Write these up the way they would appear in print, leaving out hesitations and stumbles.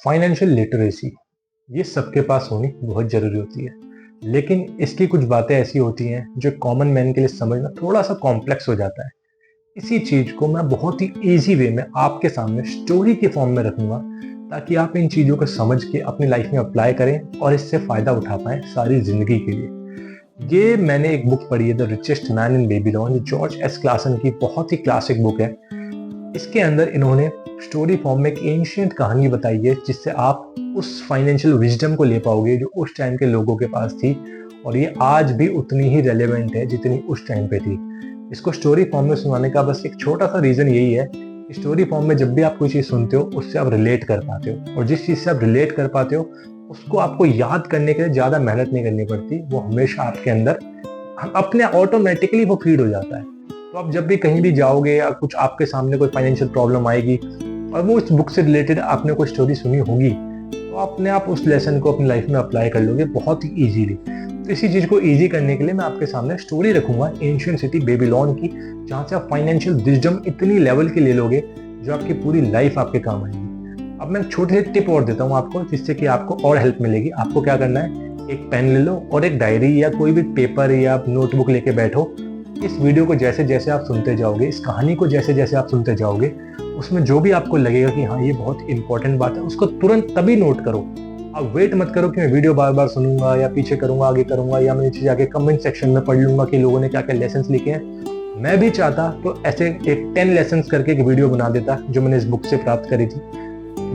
Financial literacy ये सबके पास होनी बहुत ज़रूरी होती है, लेकिन इसकी कुछ बातें ऐसी होती हैं जो कॉमन मैन के लिए समझना थोड़ा सा कॉम्प्लेक्स हो जाता है। इसी चीज़ को मैं बहुत ही इजी वे में आपके सामने स्टोरी के फॉर्म में रखूंगा, ताकि आप इन चीज़ों को समझ के अपनी लाइफ में अप्लाई करें और इससे फ़ायदा उठा पाएं सारी ज़िंदगी के लिए। ये मैंने एक बुक पढ़ी है, the richest man in Babylon, जो जॉर्ज एस क्लासन की बहुत ही क्लासिक बुक है। इसके अंदर इन्होंने स्टोरी फॉर्म में एक एंशिएंट कहानी बताई है, जिससे आप उस फाइनेंशियल विजडम को ले पाओगे जो उस टाइम के लोगों के पास थी, और ये आज भी उतनी ही रेलेवेंट है जितनी उस टाइम पे थी। इसको स्टोरी फॉर्म में सुनाने का बस एक छोटा सा रीज़न यही है कि स्टोरी फॉर्म में जब भी आप कोई चीज़ सुनते हो उससे आप रिलेट कर पाते हो, और जिस चीज़ से आप रिलेट कर पाते हो उसको आपको याद करने के लिए ज़्यादा मेहनत नहीं करनी पड़ती, वो हमेशा आपके अंदर अपने ऑटोमेटिकली वो फीड हो जाता है। तो आप जब भी कहीं भी जाओगे या कुछ आपके सामने कोई फाइनेंशियल प्रॉब्लम आएगी और वो उस बुक से रिलेटेड आपने कोई स्टोरी सुनी होगी, तो अपने आप उस लेसन को अपनी लाइफ में अप्लाई कर लोगे बहुत ही ईजीली। तो इसी चीज़ को ईजी करने के लिए मैं आपके सामने स्टोरी रखूंगा एंशिएंट सिटी बेबीलोन की, जहाँ से आप फाइनेंशियल विजडम इतनी लेवल की ले लोगे जो आपकी पूरी लाइफ आपके काम आएगी। अब मैं छोटे से टिप और देता हूँ आपको, जिससे कि आपको और हेल्प मिलेगी। आपको क्या करना है, एक पेन ले लो और एक डायरी या कोई भी पेपर या नोटबुक लेके बैठो। इस वीडियो को जैसे जैसे आप सुनते जाओगे, इस कहानी को जैसे जैसे आप सुनते जाओगे, उसमें जो भी आपको लगेगा कि हाँ ये बहुत इंपॉर्टेंट बात है, उसको तुरंत तभी नोट करो। आप वेट मत करो कि मैं वीडियो बार बार सुनूंगा या पीछे करूंगा आगे करूंगा, या मैं नीचे जाके कमेंट सेक्शन में पढ़ लूंगा कि लोगों ने क्या क्या लेसन लिखे हैं। मैं भी चाहता तो ऐसे एक 10 लेसन करके एक वीडियो बना देता जो मैंने इस बुक से प्राप्त करी थी,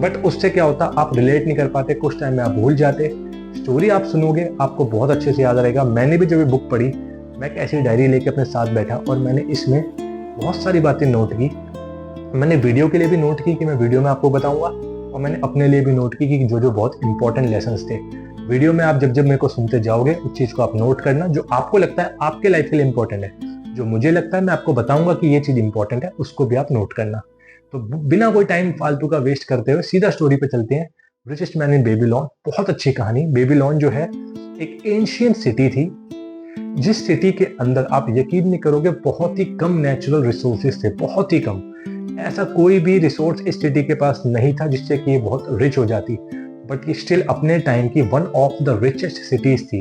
बट उससे क्या होता, आप रिलेट नहीं कर पाते, कुछ टाइम में आप भूल जाते। स्टोरी आप सुनोगे आपको बहुत अच्छे से याद रहेगा। मैंने भी जब ये बुक पढ़ी, मैं एक ऐसी डायरी लेके अपने साथ बैठा और मैंने इसमें बहुत सारी बातें नोट की। मैंने वीडियो के लिए भी नोट की कि मैं वीडियो में आपको बताऊंगा, और मैंने अपने लिए भी नोट की कि जो जो बहुत इंपॉर्टेंट लेसन्स थे। वीडियो में आप जब जब मेरे को सुनते जाओगे उस चीज़ को आप नोट करना, जो आपको लगता है आपके लाइफ के लिए इंपॉर्टेंट है। जो मुझे लगता है मैं आपको बताऊंगा कि ये चीज़ इंपॉर्टेंट है, उसको भी आप नोट करना। तो बिना कोई टाइम फालतू का वेस्ट करते हुए सीधा स्टोरी पे चलते हैं। रिचेस्ट मैन इन बेबीलोन, बहुत अच्छी कहानी। बेबीलोन जो है एक एंशिएंट सिटी थी, जिस सिटी के अंदर आप यकीन नहीं करोगे बहुत ही कम नेचुरल रिसोर्सेज थे, बहुत ही कम। ऐसा कोई भी रिसोर्स इस सिटी के पास नहीं था जिससे कि ये बहुत रिच हो जाती, बट ये स्टिल अपने टाइम की one of the richest cities थी।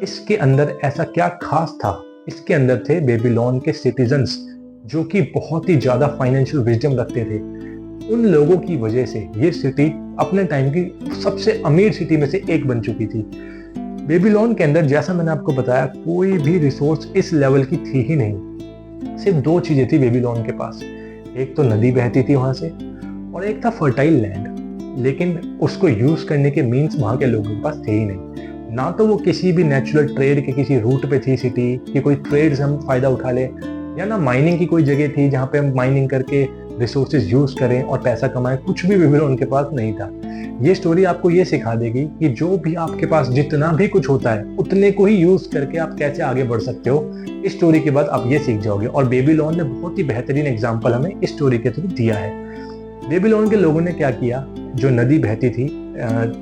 इसके अंदर ऐसा क्या खास था, इसके अंदर थे बेबीलोन के सिटीजन्स जो कि बहुत ही ज्यादा फाइनेंशियल विजडम रखते थे। उन लोगों की वजह से ये सिटी अपने टाइम की सबसे अमीर सिटी में से एक बन चुकी थी। बेबीलोन के अंदर, जैसा मैंने आपको बताया, कोई भी रिसोर्स इस लेवल की थी ही नहीं। सिर्फ दो चीजें थी बेबीलोन के पास, एक तो नदी बहती थी वहां से, और एक था फर्टाइल लैंड। लेकिन उसको यूज करने के मीन्स वहां के लोगों के पास थे ही नहीं। ना तो वो किसी भी नेचुरल ट्रेड के किसी रूट पे थी सिटी कि कोई ट्रेड से हम फायदा उठा ले, या ना माइनिंग की कोई जगह थी जहाँ पे हम माइनिंग करके रिसोर्सेज यूज करें और पैसा कमाएं। कुछ भी बेबीलोन के पास नहीं था। ये स्टोरी आपको ये सिखा देगी कि जो भी आपके पास जितना भी कुछ होता है उतने को ही यूज करके आप कैसे आगे बढ़ सकते हो। इस स्टोरी के बाद आप ये सीख जाओगे, और बेबीलोन ने बहुत ही बेहतरीन एग्जाम्पल हमें इस स्टोरी के थ्रू दिया है। बेबीलोन के लोगों ने क्या किया, जो नदी बहती थी,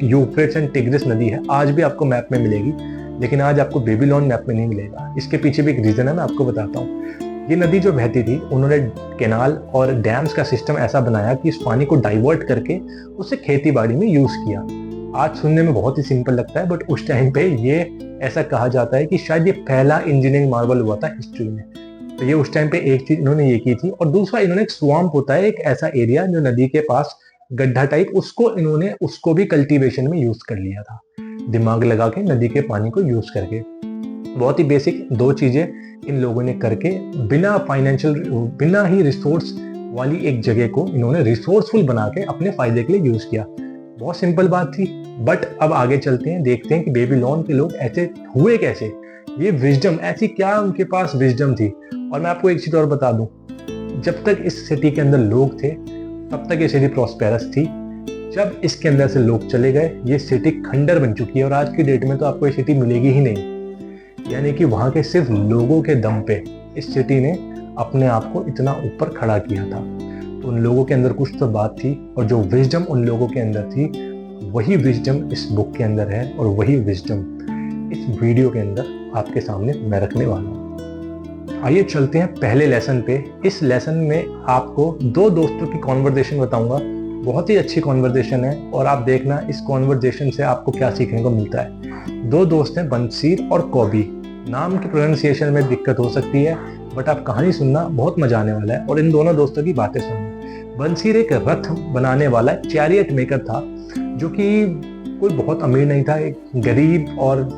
यूफ्रेट्स एंड टिग्रिस नदी है, आज भी आपको मैप में मिलेगी, लेकिन आज आपको बेबीलोन मैप में नहीं मिलेगा। इसके पीछे भी एक रीजन है, मैं आपको बताता हूँ। ये नदी जो बहती थी, उन्होंने कैनाल और डैम्स का सिस्टम ऐसा बनाया कि इस पानी को डाइवर्ट करके उसे खेती बाड़ी में यूज किया। आज सुनने में बहुत ही सिंपल लगता है, बट उस टाइम पे ये ऐसा कहा जाता है कि शायद ये पहला इंजीनियरिंग मार्वल हुआ था हिस्ट्री में। तो ये उस टाइम पे एक चीज इन्होंने ये की थी, और दूसरा इन्होंने एक स्वाम्प होता है, एक ऐसा एरिया जो नदी के पास गड्ढा टाइप, उसको भी कल्टीवेशन में यूज कर लिया था, दिमाग लगा के नदी के पानी को यूज करके। बहुत ही बेसिक दो चीजें इन लोगों ने करके बिना ही रिसोर्स वाली एक जगह को इन्होंने रिसोर्सफुल बना के अपने फायदे के लिए यूज किया। बहुत सिंपल बात थी। बट अब आगे चलते हैं, देखते हैं कि बेबीलोन के लोग ऐसे हुए कैसे। ये विजडम, ऐसी क्या उनके पास विजडम थी। और मैं आपको एक चीज और बता दूं, जब तक इस सिटी के अंदर लोग थे तब तक ये सिटी प्रॉस्पेरस थी। जब इसके अंदर से लोग चले गए, ये सिटी खंडर बन चुकी है, और आज की डेट में तो आपको ये सिटी मिलेगी ही नहीं। यानी कि वहां के सिर्फ लोगों के दम पे इस सिटी ने अपने आप को इतना ऊपर खड़ा किया था। तो उन लोगों के अंदर कुछ तो बात थी, और जो विजडम उन लोगों के अंदर थी, वही विजडम इस बुक के अंदर है, और वही विजडम इस वीडियो के अंदर आपके सामने मैं रखने वाला हूँ। आइए चलते हैं पहले लेसन पे। इस लेसन में आपको दो दोस्तों की कॉन्वर्सेशन बताऊंगा बहुत ही अच्छी कॉन्वर्जेशन है और आप देखना इस कॉन्वर्जेशन से आपको क्या सीखने को मिलता है। दो दोस्त हैं, बंसीर और कॉबी। नाम की प्रोनाउंसिएशन में दिक्कत हो सकती है, बट आप कहानी सुनना, बहुत मजा आने वाला है और इन दोनों दोस्तों की बातें सुनना। बंसीर एक रथ बनाने वाला चैरियट मेकर था, जो कि कोई बहुत अमीर नहीं था, एक गरीब और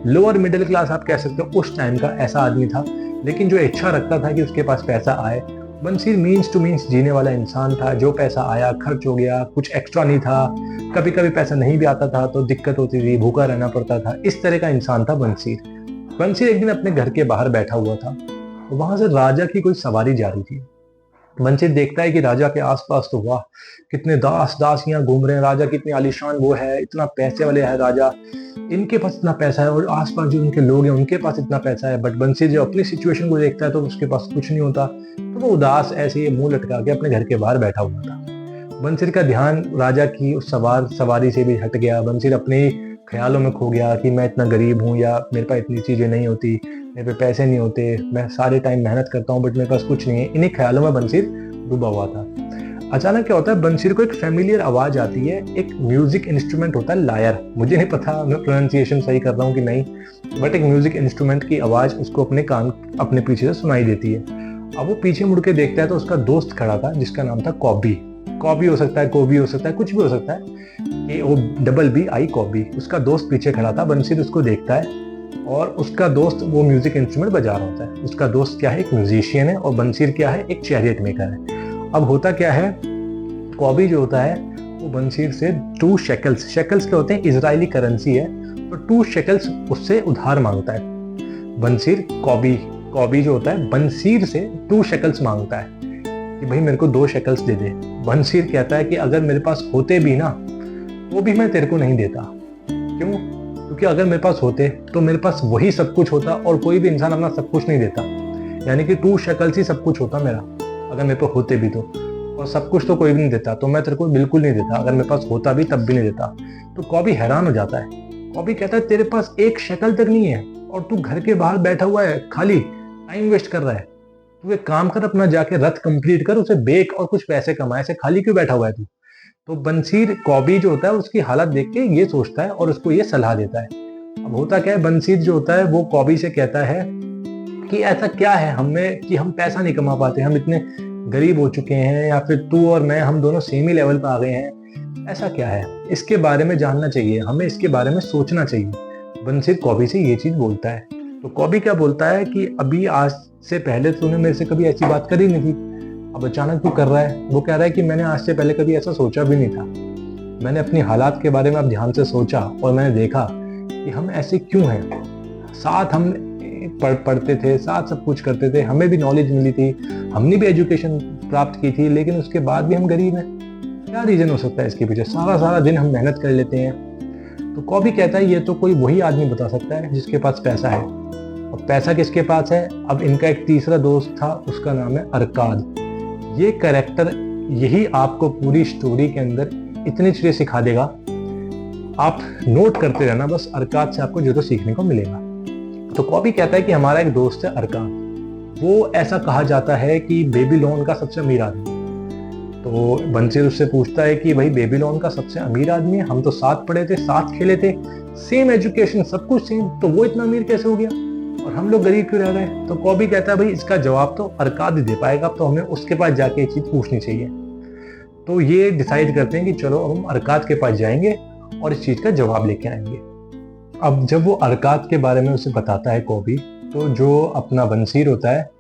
लोअर मिडिल क्लास आप कह सकते हो उस टाइम का ऐसा आदमी था, लेकिन जो इच्छा रखता था कि उसके पास पैसा आए। बंसीर मीन्स टू मीन्स जीने वाला इंसान था। जो पैसा आया खर्च हो गया, कुछ एक्स्ट्रा नहीं था। कभी कभी पैसा नहीं भी आता था तो दिक्कत होती थी, भूखा रहना पड़ता था। इस तरह का इंसान था बंसीर। बंसीर एक दिन अपने घर के बाहर बैठा हुआ था, वहां से राजा की कोई सवारी जा रही थी। बंसीर देखता है कि राजा के आसपास तो वाह कितने दास दासियां घूम रहे हैं, राजा कितनी आलीशान वो है, इतना पैसे वाले है राजा, इनके पास इतना पैसा है और आसपास जो उनके लोग हैं उनके पास इतना पैसा है। बट बंसीर जो अपनी सिचुएशन को देखता है तो उसके पास कुछ नहीं होता, तो वो उदास ऐसे ही मुंह लटका के अपने घर के बाहर बैठा हुआ था। बंसीर का ध्यान राजा की उस सवारी से भी हट गया। बंसीर अपने ख्यालों में खो गया कि मैं इतना गरीब हूँ या मेरे पास इतनी चीजें नहीं होती, मेरे पे पैसे नहीं होते, मैं सारे टाइम मेहनत करता हूँ बट मेरे पास कुछ नहीं है। इन्हीं ख्यालों में बंसीर डूबा हुआ था। अचानक क्या होता है, बंसीर को एक फेमिलियर आवाज आती है। एक म्यूजिक इंस्ट्रूमेंट होता है लायर, मुझे नहीं पता मैं प्रोनाउंसिएशन सही कर रहा हूँ कि नहीं, बट एक म्यूजिक इंस्ट्रूमेंट की आवाज उसको अपने पीछे से सुनाई देती है। अब वो पीछे मुड़ के देखता है तो उसका दोस्त खड़ा था जिसका नाम था कॉबी। कॉबी हो सकता है, कोबी हो सकता है, कुछ भी हो सकता है, कि वो BBI कॉबी। उसका दोस्त पीछे खड़ा था। बंसीर उसको देखता है और उसका दोस्त वो म्यूजिक इंस्ट्रूमेंट बजा रहा होता है। उसका दोस्त क्या है, एक म्यूजिशियन है, और बंसीर क्या है, एक चैरियट मेकर है। अब होता क्या है, कॉबी जो होता है वो बंसीर से 2 शेकल्स, शेकल्स क्या होते हैं, इजरायली करेंसी है, तो 2 शेकल्स उससे उधार मांगता है। बंसीर कॉबी जो होता है बंसीर से 2 शेकल्स मांगता है कि भाई मेरे को 2 शेकल्स दे दे। बंसीर कहता है कि अगर मेरे पास होते भी ना तो भी मैं तेरे को नहीं देता। क्यों? क्योंकि अगर मेरे पास होते तो मेरे पास वही सब कुछ होता, और कोई भी इंसान अपना सब कुछ नहीं देता, यानी कि 2 शेकल्स ही सब कुछ होता मेरा अगर मेरे पास होते भी तो, और सब कुछ तो कोई भी नहीं देता, तो मैं तेरे को बिल्कुल नहीं देता। अगर मेरे पास होता भी तब भी नहीं देता। तो कॉबी हैरान हो जाता है। कॉबी कहता है तेरे पास 1 शेकल तक नहीं है और तू घर के बाहर बैठा हुआ है, खाली टाइम वेस्ट कर रहा है। तू एक काम कर, अपना जाके रथ कंप्लीट कर, उसे बेच और कुछ पैसे कमा, ऐसे खाली क्यों बैठा हुआ है तू। तो बंसीर कॉबी जो होता है उसकी हालत देख के ये सोचता है और उसको ये सलाह देता है। अब होता क्या है, बंसीर जो होता है वो कॉबी से कहता है कि ऐसा क्या है हमें कि हम पैसा नहीं कमा पाते, हम इतने गरीब हो चुके हैं, या फिर तू और मैं हम दोनों सेम ही लेवल पर आ गए हैं, ऐसा क्या है, इसके बारे में जानना चाहिए, हमें इसके बारे में सोचना चाहिए। बंसीर कॉबी से ये चीज बोलता है। तो कॉबी क्या बोलता है कि अभी आज से पहले तूने मेरे से कभी ऐसी बात करी नहीं थी, अब अचानक तू कर रहा है। वो कह रहा है कि मैंने आज से पहले कभी ऐसा सोचा भी नहीं था। मैंने अपनी हालात के बारे में अब ध्यान से सोचा और मैंने देखा कि हम ऐसे क्यों हैं। साथ हम पढ़ते थे, साथ सब कुछ करते थे, हमें भी नॉलेज मिली थी, हमने भी एजुकेशन प्राप्त की थी, लेकिन उसके बाद भी हम गरीब हैं। क्या रीजन हो सकता है इसके पीछे? सारा दिन हम मेहनत कर लेते हैं। तो कॉबी कहता है ये तो कोई वही आदमी बता सकता है जिसके पास पैसा है। और पैसा किसके पास है? अब इनका एक तीसरा दोस्त था, उसका नाम है अरकाद। ये कैरेक्टर यही आपको पूरी स्टोरी के अंदर इतनी चीजें सिखा देगा, आप नोट करते रहना, बस अरकाद से आपको जो सीखने को मिलेगा। तो कॉबी कहता है कि हमारा एक दोस्त है अरकाद, वो ऐसा कहा जाता है कि बेबीलोन का सबसे अमीर आदमी। तो बंसीर उससे पूछता है कि भाई बेबीलोन का सबसे अमीर आदमी है, हम तो साथ पढ़े थे, साथ खेले थे, सेम एजुकेशन, सब कुछ सेम, तो वो इतना अमीर कैसे हो गया और हम लोग गरीब क्यों रह गए? तो कॉबी कहता है भाई इसका जवाब तो अरकाद ही दे पाएगा, तो हमें उसके पास जाके ये चीज पूछनी चाहिए। तो ये डिसाइड करते हैं कि चलो अब हम अरकाद के पास जाएंगे और इस चीज का जवाब लेके आएंगे। अब जब वो अरकाद के बारे में उसे बताता है कॉबी, तो जो अपना बंसीर होता है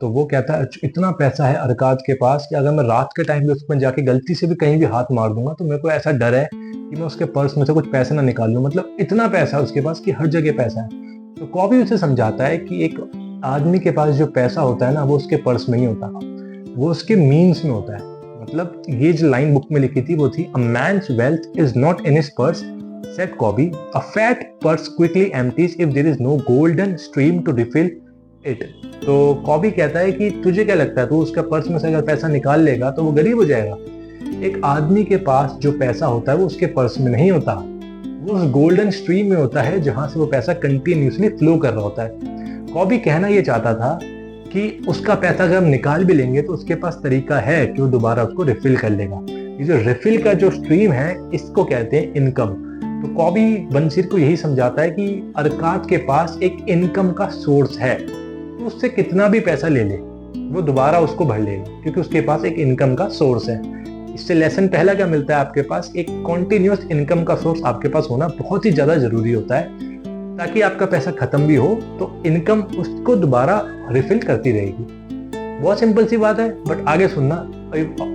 तो वो कहता है इतना पैसा है अरकाद के पास कि अगर मैं रात के टाइम पे उसमें जाके गलती से भी कहीं भी हाथ मार दूंगा तो मेरे को ऐसा डर है कि मैं उसके पर्स में से कुछ पैसे ना निकाल लूं। मतलब इतना पैसा है उसके पास कि हर जगह पैसा है। तो कॉबी उसे समझाता है कि एक आदमी के पास जो पैसा होता है ना, वो उसके पर्स में नहीं होता, वो उसके मीन्स में होता है। मतलब ये जो लाइन बुक में लिखी थी वो थी, a man's wealth is not in his purse said Cobby, a fat purse quickly empties if there is no golden stream to refill it. तो कॉबी कहता है कि तुझे क्या लगता है, तू उसका पर्स में से अगर पैसा निकाल लेगा तो वो गरीब हो जाएगा? एक आदमी के पास जो पैसा होता है वो उसके पर्स में नहीं होता, वो उस गोल्डन स्ट्रीम में होता है जहां से वो पैसा कंटिन्यूसली फ्लो कर रहा होता है। कॉबी कहना ये चाहता था कि उसका पैसा अगर हम निकाल भी लेंगे तो उसके पास तरीका है कि वो दोबारा उसको रिफिल कर लेगा। ये जो रिफिल का जो स्ट्रीम है इसको कहते हैं इनकम। तो कॉबी बंसीर को यही समझाता है कि अरकाद के पास एक इनकम का सोर्स है, तो उससे कितना भी पैसा ले ले वो दोबारा उसको भर लेगा, क्योंकि उसके पास एक इनकम का सोर्स है। इससे लेसन पहला क्या मिलता है, आपके पास एक कॉन्टिन्यूस इनकम का सोर्स आपके पास होना बहुत ही ज्यादा जरूरी होता है, ताकि आपका पैसा खत्म भी हो तो इनकम उसको दोबारा रिफिल करती रहेगी। बहुत सिंपल सी बात है, बट आगे सुनना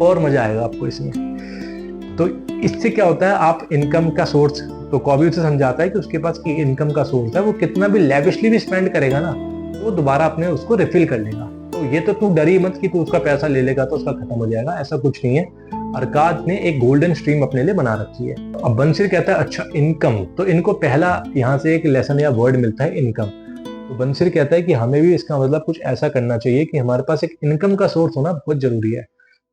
और मजा आएगा आपको इसमें। तो इससे क्या होता है, आप इनकम का सोर्स, तो कॉबी उसे समझाता है कि उसके पास एक इनकम का सोर्स है, वो कितना भी लेविशली भी स्पेंड करेगा ना, वो दोबारा अपने उसको रिफिल कर लेगा। तो ये तो तू डरी मत कि तू उसका पैसा ले लेगा तो उसका खत्म हो जाएगा, ऐसा कुछ नहीं है। अरकाद ने एक गोल्डन स्ट्रीम अपने लिए बना रखी है। अब बंसीर कहता है अच्छा इनकम, तो इनको पहला यहाँ से एक लेसन या वर्ड मिलता है इनकम। तो बंसीर कहता है कि हमें भी इसका मतलब कुछ ऐसा करना चाहिए कि हमारे पास एक इनकम का सोर्स होना बहुत जरूरी है,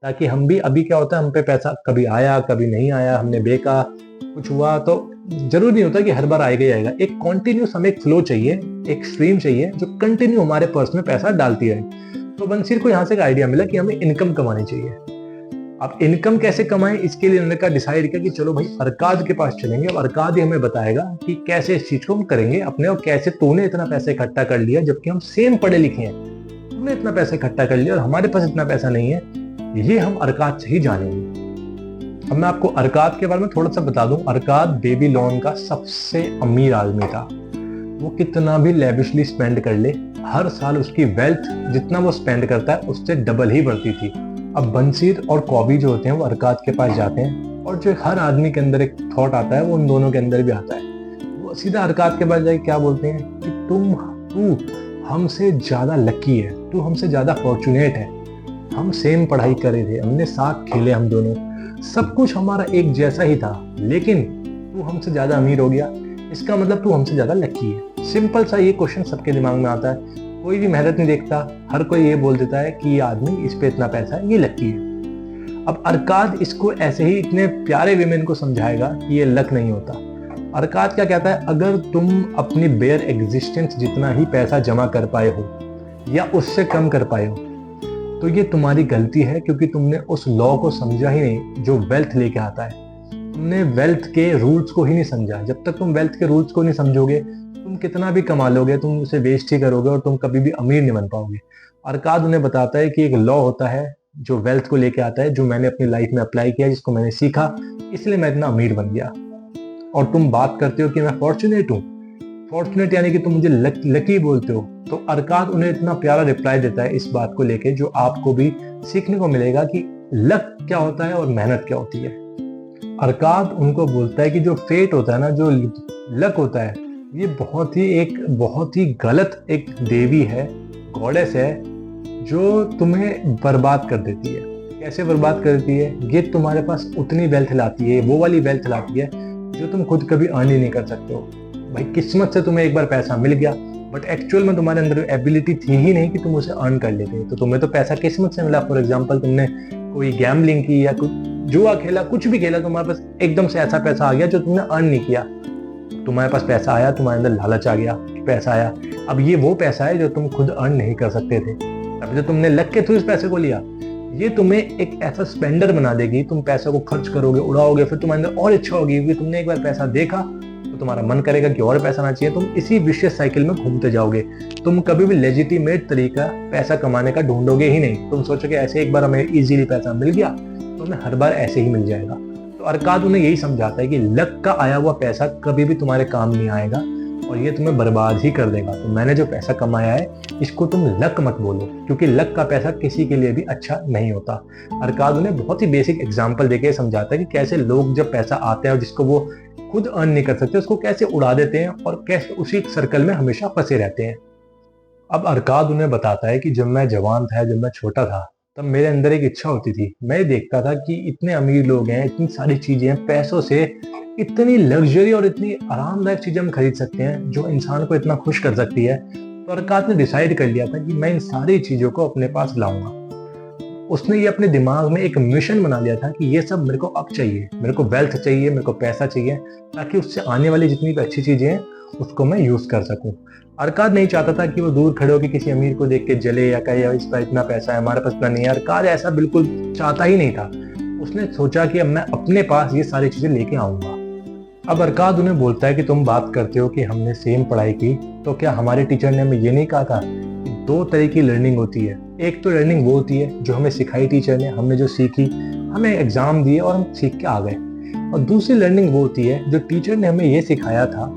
ताकि हम भी, अभी क्या होता है हम पे पैसा कभी आया कभी नहीं आया, हमने बेका कुछ हुआ, तो जरूरी नहीं होता कि हर बार आएगा ही आएगा। एक कॉन्टिन्यूस हमें एक फ्लो चाहिए, एक स्ट्रीम चाहिए जो कंटिन्यू हमारे पर्स में पैसा डालती रहे। तो बंसीर को यहाँ से एक आइडिया मिला कि हमें इनकम कमानी चाहिए। अब इनकम कैसे कमाएं, इसके लिए उन्होंने कहा, डिसाइड किया कि चलो भाई अरकाद के पास चलेंगे। अब अरकाद ही हमें बताएगा कि कैसे इस चीज को हम करेंगे अपने, और कैसे तूने इतना पैसा इकट्ठा कर लिया जबकि हम सेम पढ़े लिखे हैं, तूने इतना पैसा इकट्ठा कर लिया और हमारे पास इतना पैसा नहीं है, ये हम अरकाद से ही जानेंगे। अब मैं आपको अरकाद के बारे में थोड़ा सा बता दूं। अरकाद बेबीलोन का सबसे अमीर आदमी था। वो कितना भी लेविशली स्पेंड कर ले, हर साल उसकी वेल्थ जितना वो स्पेंड करता है उससे डबल ही बढ़ती थी। अब बंसीर और कॉबी जो होते हैं वो अरकाद के पास जाते हैं, और जो हर आदमी के अंदर एक थॉट आता है वो उन दोनों के अंदर भी आता है। वो सीधा अरकाद के पास जाके क्या बोलते हैं कि तू हमसे ज्यादा लकी है, तू हमसे ज्यादा फॉर्चुनेट है, हम सेम पढ़ाई करे थे, हमने साथ खेले, हम दोनों, सब कुछ हमारा एक जैसा ही था, लेकिन तू हमसे ज्यादा अमीर हो गया, इसका मतलब तू हमसे ज्यादा लकी है। सिंपल सा ये क्वेश्चन सबके दिमाग में आता है, कोई भी मेहनत नहीं देखता, हर कोई ये बोल देता है कि ये आदमी, इस पे इतना पैसा है, ये लकी है। अब अरकाद इसको ऐसे ही इतने प्यारे वे में इनको समझाएगा कि ये लक नहीं होता। अरकाद क्या कहता है, अगर तुम अपनी बेयर एग्जिस्टेंस जितना ही पैसा जमा कर पाए हो या उससे कम कर पाए हो, तो ये तुम्हारी गलती है, क्योंकि तुमने उस लॉ को समझा ही नहीं जो वेल्थ लेके आता है। तुमने वेल्थ के रूल्स को ही नहीं समझा। जब तक तुम वेल्थ के रूल्स को नहीं समझोगे, तुम कितना भी कमा लोगे, तुम उसे वेस्ट ही करोगे और तुम कभी भी अमीर नहीं बन पाओगे। अरकाद उन्हें बताता है कि एक लॉ होता है जो वेल्थ को लेके आता है, जो मैंने अपनी लाइफ में अप्लाई किया, जिसको मैंने सीखा, इसलिए मैं इतना अमीर बन गया। और तुम बात करते हो कि मैं फॉर्चुनेट हूँ, फॉर्चुनेट यानी कि तुम मुझे लकी बोलते हो। तो अरकाद उन्हें इतना प्यारा रिप्लाई देता है इस बात को लेके, जो आपको भी सीखने को मिलेगा कि लक क्या होता है और मेहनत क्या होती है। अरकाद उनको बोलता है कि जो फेट होता है ना, जो लक होता है, ये बहुत ही गलत एक देवी है, गॉडेस है, जो तुम्हें बर्बाद कर देती है। कैसे बर्बाद कर देती है, ये तुम्हारे पास उतनी वेल्थ लाती है, वो वाली वेल्थ लाती है जो तुम खुद कभी अर्न ही नहीं कर सकते हो। भाई किस्मत से तुम्हें एक बार पैसा मिल गया, बट एक्चुअल में तुम्हारे अंदर एबिलिटी थी ही नहीं कि तुम उसे अर्न कर लेते। तो तुम्हें तो पैसा किस्मत से मिला। फॉर एग्जाम्पल, तुमने कोई गैम्बलिंग की या कुछ जुआ खेला, कुछ भी खेला, तुम्हारे पास एकदम से ऐसा पैसा आ गया जो तुमने अर्न नहीं किया। तुम्हारे पास पैसा आया, तुम्हारे अंदर लालच आ गया, पैसा आया। अब ये वो पैसा है जो तुम खुद अर्न नहीं कर सकते थे, अभी तो तुमने लग के थ्रू इस पैसे को लिया। ये तुम्हें एक ऐसा स्पेंडर बना देगी, तुम पैसे को खर्च करोगे, उड़ाओगे, फिर तुम्हारे अंदर और इच्छा होगी कि तुमने एक बार पैसा देखा तो तुम्हारा मन करेगा कि और पैसा आना चाहिए। तुम इसी विशेष साइकिल में घूमते जाओगे। तुम कभी भी लेजिटिमेट तरीका पैसा कमाने का ढूंढोगे ही नहीं। तुम सोचोगे ऐसे एक बार हमें इजीली पैसा मिल गया तो हमें हर बार ऐसे ही मिल जाएगा। तो अरकाद उन्हें यही समझाता है कि लक का आया हुआ पैसा कभी भी तुम्हारे काम नहीं आएगा और ये तुम्हें बर्बाद ही कर देगा। तो मैंने जो पैसा कमाया है इसको तुम लक मत बोलो, क्योंकि लक का पैसा किसी के लिए भी अच्छा नहीं होता। अरकाद उन्हें बहुत ही बेसिक एग्जांपल देके समझाता है कि कैसे लोग जब पैसा आते हैं और जिसको वो खुद अर्न नहीं कर सकते उसको कैसे उड़ा देते हैं और कैसे उसी सर्कल में हमेशा फंसे रहते हैं। अब अरकाद उन्हें बताता है कि जब मैं जवान था, जब मैं छोटा था, तब मेरे अंदर एक इच्छा होती थी। मैं देखता था कि इतने अमीर लोग हैं, इतनी सारी चीजें हैं, पैसों से इतनी लग्जरी और इतनी आरामदायक चीजें हम खरीद सकते हैं जो इंसान को इतना खुश कर सकती है। तो अरकाद ने डिसाइड कर लिया था कि मैं इन सारी चीजों को अपने पास लाऊंगा। उसने ये अपने दिमाग में एक मिशन बना लिया था कि ये सब मेरे को अब चाहिए, मेरे को वेल्थ चाहिए, मेरे को पैसा चाहिए, ताकि उससे आने वाली जितनी भी अच्छी चीजें हैं उसको मैं यूज कर सकूं। अरकाद नहीं चाहता था कि वो दूर खड़े होकर किसी अमीर को देख के जले या कहे इस पर इतना पैसा है, हमारे पास इतना नहीं है। अरकाद ऐसा बिल्कुल चाहता ही नहीं था। उसने सोचा कि अब मैं अपने पास ये सारी चीजें लेके आऊंगा। अब अरकाद उन्हें बोलता है कि तुम बात करते हो कि हमने सेम पढ़ाई की, तो क्या हमारे टीचर ने हमें ये नहीं कहा था कि दो तरह की लर्निंग होती है। एक तो लर्निंग वो होती है जो हमें सिखाई टीचर ने, हमने जो सीखी, हमें एग्जाम दिए और हम सीख के आ गए। और दूसरी लर्निंग वो होती है जो टीचर ने हमें ये सिखाया था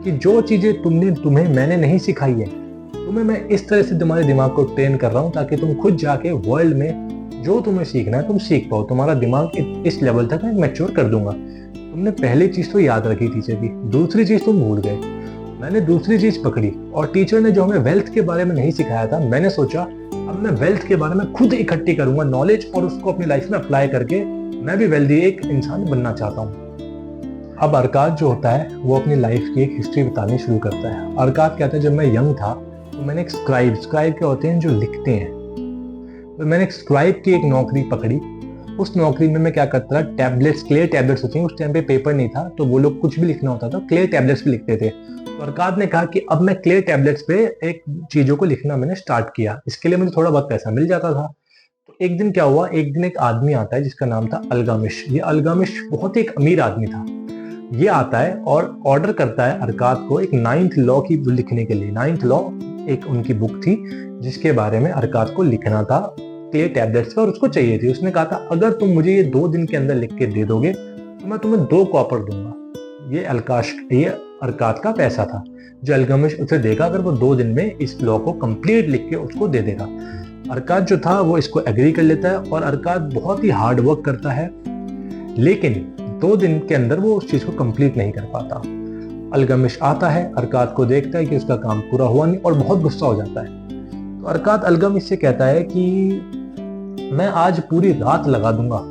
कि जो चीजें तुम्हें मैंने नहीं सिखाई है, तुम्हें मैं इस तरह से तुम्हारे दिमाग को ट्रेन कर रहा हूँ ताकि तुम खुद जाके वर्ल्ड में जो तुम्हें सीखना है तुम सीख पाओ। तुम्हारा दिमाग इस लेवल तक मैं मैच्योर कर दूंगा। तुमने पहली चीज तो याद रखी टीचर की, दूसरी चीज तुम भूल गए। मैंने दूसरी चीज पकड़ी और टीचर ने जो हमें वेल्थ के बारे में नहीं सिखाया था, मैंने सोचा अब मैं वेल्थ के बारे में खुद इकट्ठी करूंगा नॉलेज और उसको अपनी लाइफ में अप्लाई करके मैं भी वेल्दी एक इंसान बनना चाहता हूँ। अब अरकाद जो होता है वो अपनी लाइफ की एक हिस्ट्री बतानी शुरू करता है। अरकाद कहता है जब मैं यंग था तो मैंने एक स्क्राइब क्या होते हैं जो लिखते हैं, तो मैंने एक स्क्राइब की एक नौकरी पकड़ी। उस नौकरी में मैं क्या करता था, टैबलेट्स, क्लियर टैबलेट्स होती हैं, उस टाइम पे पेपर नहीं था तो वो लोग कुछ भी लिखना होता था क्लियर टैबलेट्स पे लिखते थे। तो अरकाद ने कहा कि अब मैं क्लियर टैबलेट्स पे एक चीजों को लिखना मैंने स्टार्ट किया। इसके लिए मुझे थोड़ा बहुत पैसा मिल जाता था। तो एक दिन क्या हुआ, एक दिन एक आदमी आता है जिसका नाम था अल्गामिश। ये अल्गामिश बहुत ही एक अमीर आदमी था। ये आता है और ऑर्डर करता है अरकाद को एक 9th लॉ की लिखने के लिए। 9th लॉ एक उनकी बुक थी जिसके बारे में अरकाद को लिखना था क्लियर टैबलेट्स पे और उसको चाहिए थी। उसने कहा था अगर तुम मुझे ये 2 दिन के अंदर लिख के दे दोगे तो मैं तुम्हें 2 कॉपर दूंगा। ये अरकाद का पैसा था जो अल्गामिश उसे देगा अगर वो 2 दिन में इस लॉ को कंप्लीट लिख के उसको दे देगा। अरकाद जो था वो इसको एग्री कर लेता है और अरकाद बहुत ही हार्ड वर्क करता है, लेकिन 2 दिन के अंदर वो उस चीज को कंप्लीट नहीं कर पाता। अल्गामिश आता है, अरकाद को देखता है कि उसका काम पूरा हुआ नहीं और बहुत गुस्सा हो जाता है। तो अरकाद अल्गामिश से कहता है कि मैं आज पूरी रात लगा दूंगा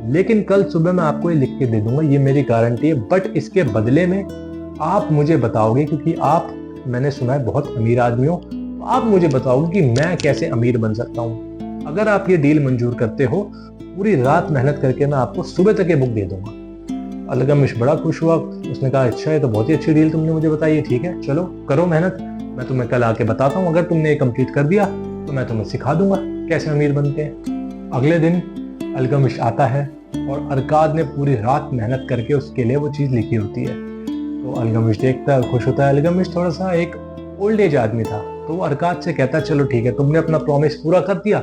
लेकिन कल सुबह मैं आपको ये लिख के दे दूंगा, ये मेरी गारंटी है। बट इसके बदले में आप मुझे बताओगे, क्योंकि आप, मैंने सुना है बहुत अमीर आदमी हो, तो आप मुझे बताओगे कि मैं कैसे अमीर बन सकता हूँ। अगर आप ये डील मंजूर करते हो, पूरी रात मेहनत करके मैं आपको सुबह तक ये बुक दे दूंगा। अल्गामिश बड़ा खुश हुआ। उसने कहा अच्छा, ये तो बहुत ही अच्छी डील तुमने मुझे बताई है, ठीक है चलो करो मेहनत, मैं तुम्हें कल आके बताता हूँ। अगर तुमने ये कंप्लीट कर दिया तो मैं तुम्हें सिखा दूंगा कैसे अमीर बनते हैं। अगले दिन अल्गामिश आता है और अरकाद ने पूरी रात मेहनत करके उसके लिए वो चीज़ लिखी होती है। तो अल्गामिश देखता है, खुश होता है। अल्गामिश थोड़ा सा एक ओल्ड एज आदमी था, तो वो अरकाद से कहता है चलो ठीक है, तुमने अपना प्रॉमिस पूरा कर दिया,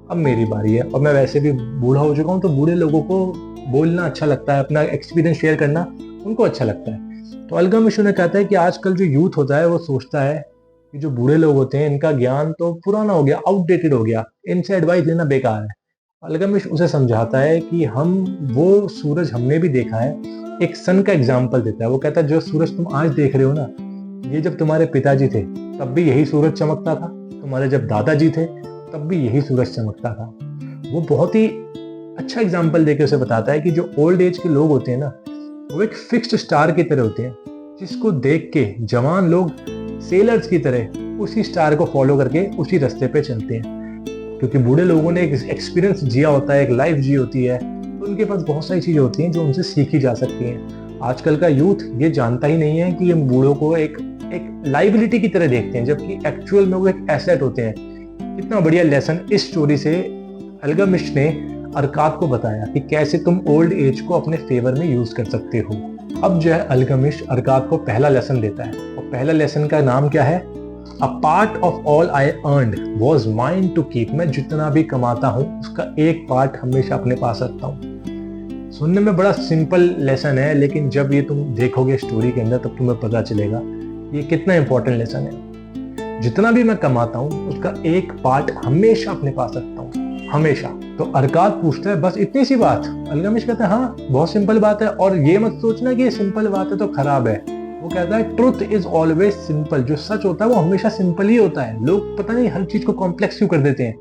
अब मेरी बारी है। और मैं वैसे भी बूढ़ा हो चुका हूँ, तो बूढ़े लोगों को बोलना अच्छा लगता है, अपना एक्सपीरियंस शेयर करना उनको अच्छा लगता है। तो अल्गामिश उन्हें कहता है कि आजकल जो यूथ होता है वो सोचता है कि जो बूढ़े लोग होते हैं इनका ज्ञान तो पुराना हो गया, आउटडेटेड हो गया, इनसे एडवाइस लेना बेकार है। अल्गामिश उसे समझाता है कि वो सूरज हमने भी देखा है, एक सन का एग्जाम्पल देता है। वो कहता है जो सूरज तुम आज देख रहे हो ना, ये जब तुम्हारे पिताजी थे तब भी यही सूरज चमकता था, तुम्हारे जब दादाजी थे तब भी यही सूरज चमकता था। वो बहुत ही अच्छा एग्जाम्पल देके उसे बताता है कि जो ओल्ड एज के लोग होते हैं ना, वो एक फिक्स्ड स्टार की तरह होते हैं, जिसको देख के जवान लोग सेलर्स की तरह उसी स्टार को फॉलो करके उसी रास्ते पे चलते हैं। क्योंकि बूढ़े लोगों ने एक एक्सपीरियंस जिया होता है, एक लाइफ जी होती है, तो उनके पास बहुत सारी चीजें होती हैं जो उनसे सीखी जा सकती हैं। आजकल का यूथ ये जानता ही नहीं है कि ये बूढ़ों को एक लाइबिलिटी की तरह देखते हैं, जबकि एक्चुअल में वो एक एसेट होते हैं। कितना बढ़िया लेसन इस स्टोरी से अल्गामिश ने अरकाद को बताया कि कैसे तुम ओल्ड एज को अपने फेवर में यूज कर सकते हो। अब जो है अल्गामिश अरकाद को पहला लेसन देता है, और पहला लेसन का नाम क्या है, a part of all I earned was mine to keep. मैं जितना भी कमाता हूँ उसका एक पार्ट हमेशा अपने पास रखता हूँ। सुनने में बड़ा सिंपल लेसन है, लेकिन जब ये तुम देखोगे स्टोरी के अंदर तब तुम्हें पता चलेगा ये कितना इंपॉर्टेंट लेसन है। जितना भी मैं कमाता हूँ उसका एक पार्ट हमेशा अपने पास रखता हूँ, हमेशा। तो अरकाद पूछता है बस इतनी सी बात? अल्गामिश कहता है हाँ बहुत सिंपल बात है, और ये मत सोचना कि ये सिंपल बात है तो खराब है। वो कहता है ट्रुथ इज ऑलवेज सिंपल। जो सच होता है वो हमेशा सिंपल ही होता है। लोग पता नहीं हर चीज को कॉम्प्लेक्स क्यों कर देते हैं,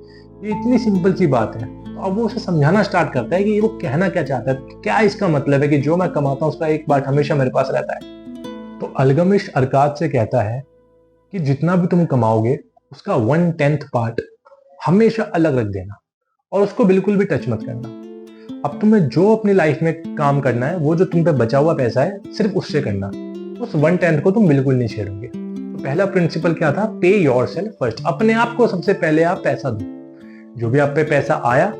ये इतनी सिंपल सी बात है। तो अब वो उसे समझाना स्टार्ट करता है कि वो कहना क्या चाहता है, क्या इसका मतलब है कि जो मैं कमाता हूँ उसका एक पार्ट हमेशा मेरे पास रहता है। तो अल्गामिश अरकाद से कहता है कि जितना भी तुम कमाओगे उसका 1/10 पार्ट हमेशा अलग रख देना और उसको बिल्कुल भी टच मत करना। अब तुम्हें जो अपनी लाइफ में काम करना है, वो जो तुम पे बचा हुआ पैसा है सिर्फ उससे करना, उस 1/10 को तुम बिल्कुल नहीं छेड़ोगे। तो पहला प्रिंसिपल क्या था, पे योरसेल्फ फर्स्ट। अपने आप को सबसे पहले आप पैसा दो। जो भी आप पे पैसा आया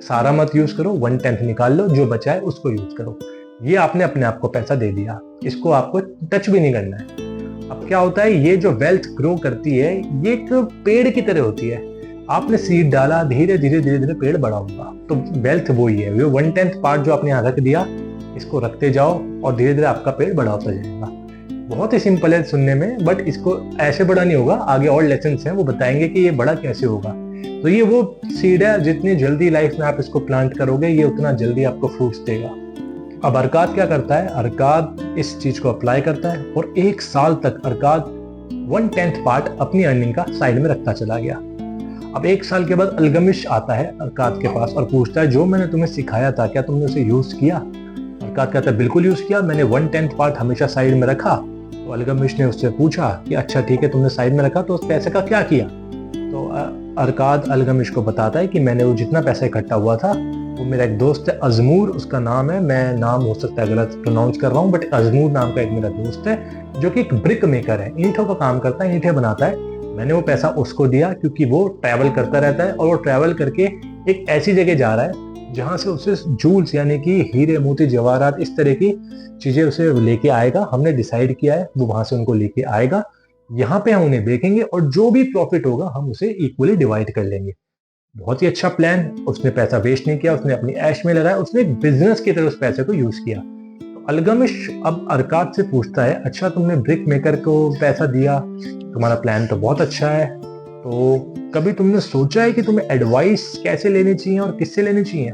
सारा मत यूज करो, 1/10 निकाल लो, जो बचा है उसको यूज करो। ये आपने अपने आप को पैसा दे दिया, इसको आपको टच भी नहीं करना है। अब क्या होता है, ये जो वेल्थ ग्रो करती है ये एक पेड़ की तरह होती है। आपने सीड डाला, धीरे धीरे धीरे धीरे पेड़ बड़ा होगा। तो वेल्थ वो ही है, वो 1/10 पार्ट जो आपने यहाँ रख दिया, इसको रखते जाओ और धीरे धीरे आपका पेड़ बड़ा होता जाएगा। बहुत ही सिंपल है सुनने में, बट इसको ऐसे बड़ा नहीं होगा। आगे और लेसन हैं, वो बताएंगे कि ये बड़ा कैसे होगा। तो ये वो सीड है, जितनी जल्दी लाइफ में आप इसको प्लांट करोगे, ये उतना जल्दी आपको फ्रूट्स देगा। अब अरकाद क्या करता है, अरकाद इस चीज को अप्लाई करता है और 1 साल तक अरकाद 1/10 पार्ट अपनी अर्निंग का साइड में रखता चला गया। अब 1 साल के बाद अलगमिश आता है अरकाद के पास और पूछता है, जो मैंने तुम्हें सिखाया था क्या तुमने उसे यूज किया? अरकाद कहता है, बिल्कुल यूज किया, मैंने 1/10 पार्ट हमेशा साइड में रखा। तो अलगमिश ने उससे पूछा कि अच्छा ठीक है, तुमने साइड में रखा, तो उस पैसे का क्या किया? तो अरकाद अलगमिश को बताता है कि मैंने वो जितना पैसा इकट्ठा हुआ था, वो मेरा एक दोस्त है अजमूर, उसका नाम है, मैं नाम हो सकता है गलत प्रोनाउंस कर रहा हूँ, बट अजमूर नाम का एक मेरा दोस्त है जो कि एक ब्रिक मेकर है, ईंटों का काम करता है, ईंटें बनाता है। मैंने वो पैसा उसको दिया क्योंकि वो ट्रैवल करता रहता है और वो ट्रैवल करके एक ऐसी जगह जा रहा है जहाँ से उसे जूल्स यानी कि हीरे मोती जवाहरात इस तरह की चीजें उसे लेके आएगा। हमने डिसाइड किया है वो वहां से उनको लेके आएगा, यहाँ पे हम उन्हें बेचेंगे और जो भी प्रॉफिट होगा हम उसे इक्वली डिवाइड कर लेंगे। बहुत ही अच्छा प्लान। उसने पैसा वेस्ट नहीं किया, उसने अपनी ऐश में लगाया, उसने एक बिजनेस की तरह उस पैसे को यूज किया। तो अलगमिश अब अरकाद से पूछता है, अच्छा तुमने ब्रिक मेकर को पैसा दिया, तुम्हारा प्लान तो बहुत अच्छा है, तो कभी तुमने सोचा है कि तुम्हें एडवाइस कैसे लेनी चाहिए और किससे लेनी चाहिए?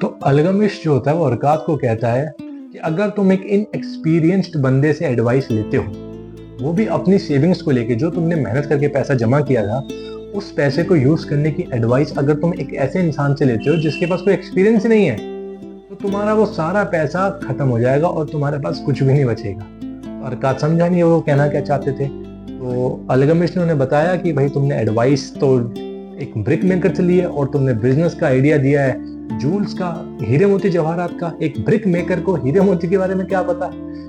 तो अलगमिश जो होता है वो अरकाद को कहता है कि अगर तुम एक इनएक्सपीरियंस्ड बंदे से एडवाइस लेते हो, वो भी अपनी सेविंग्स को लेके, जो तुमने मेहनत करके पैसा जमा किया था, उस पैसे को यूज करने की एडवाइस अगर तुम एक ऐसे इंसान से लेते हो जिसके पास कोई एक्सपीरियंस ही नहीं है, तो तुम्हारा वो सारा पैसा खत्म हो जाएगा और तुम्हारे पास कुछ भी नहीं बचेगा। तो अरकाद समझा नहीं वो कहना क्या चाहते थे। तो अलगमिश ने उन्हें बताया कि भाई तुमने एडवाइस तो एक ब्रिक मेकर से ली है और तुमने बिजनेस का आइडिया दिया है जूल्स का, हीरे मोती जवाहरात का। एक ब्रिक मेकर को हीरे मोती के बारे में क्या पता?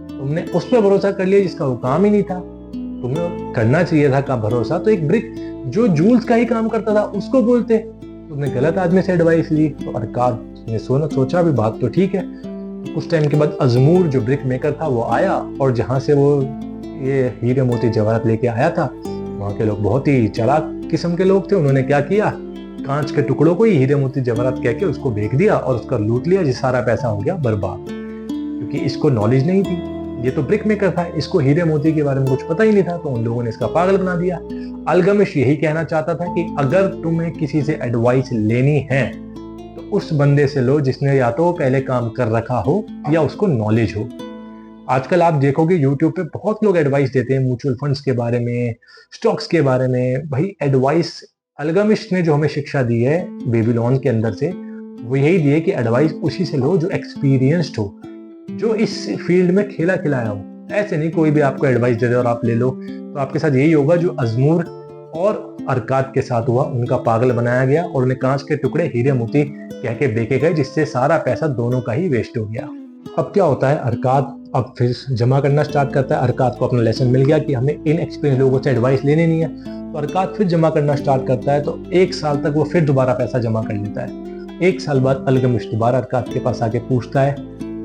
तुमने उस पर भरोसा कर लिया जिसका वो काम ही नहीं था। तुम्हें करना चाहिए था का भरोसा तो एक ब्रिक जो जूल्स का ही काम करता था उसको बोलते। तुमने गलत आदमी से एडवाइस ली। तो अरकाद ने सोचा भी बात तो ठीक है। कुछ टाइम के बाद अजमूर जो ब्रिक मेकर था वो आया और जहां से वो ये हीरे मोती जवाहरात लेके आया था, वहां के लोग बहुत ही चालाक किस्म के लोग थे। उन्होंने क्या किया, कांच के टुकड़ों को ही हीरे मोती जवाहरात कह के उसको बेच दिया और उसका लूट लिया, जिस सारा पैसा हो गया बर्बाद। क्योंकि इसको नॉलेज नहीं थी, ये तो ब्रिक मेकर था, इसको हीरे मोती के बारे में कुछ पता ही नहीं था, तो उन लोगों ने इसका पागल बना दिया। अलगमिश यही कहना चाहता था कि अगर तुम्हें किसी से एडवाइस लेनी है तो उस बंदे से लो जिसने या तो पहले काम कर रखा हो या उसको नॉलेज हो। आजकल आप देखोगे YouTube पे बहुत लोग एडवाइस देते हैं म्यूचुअल फंड्स के बारे में, स्टॉक्स के बारे में। भाई एडवाइस अलगमिश ने जो हमें शिक्षा दी है बेबीलोन के अंदर से, वो यही दी है कि एडवाइस उसी से लो जो एक्सपीरियंस्ड हो, जो इस फील्ड में खेला खिलाया हो। ऐसे नहीं कोई भी आपको एडवाइस दे दे और आप ले लो। तो आपके साथ यही होगा जो अजमूर और अरकाद के साथ हुआ। उनका पागल बनाया गया और उन्हें कांच के टुकड़े हीरे मोती कह के बेचे गए, जिससे सारा पैसा दोनों का ही वेस्ट हो गया। अब क्या होता है, अरकाद अब फिर जमा करना स्टार्ट करता है। अरकाद को अपना लेसन मिल गया कि हमें इन एक्सपीरियंस लोगों से एडवाइस लेनी नहीं है। तो अरकाद फिर जमा करना स्टार्ट करता है। तो 1 साल तक वो फिर दोबारा पैसा जमा कर लेता है। 1 साल बाद अलगमिश दोबारा अरकाद के पास आके पूछता है,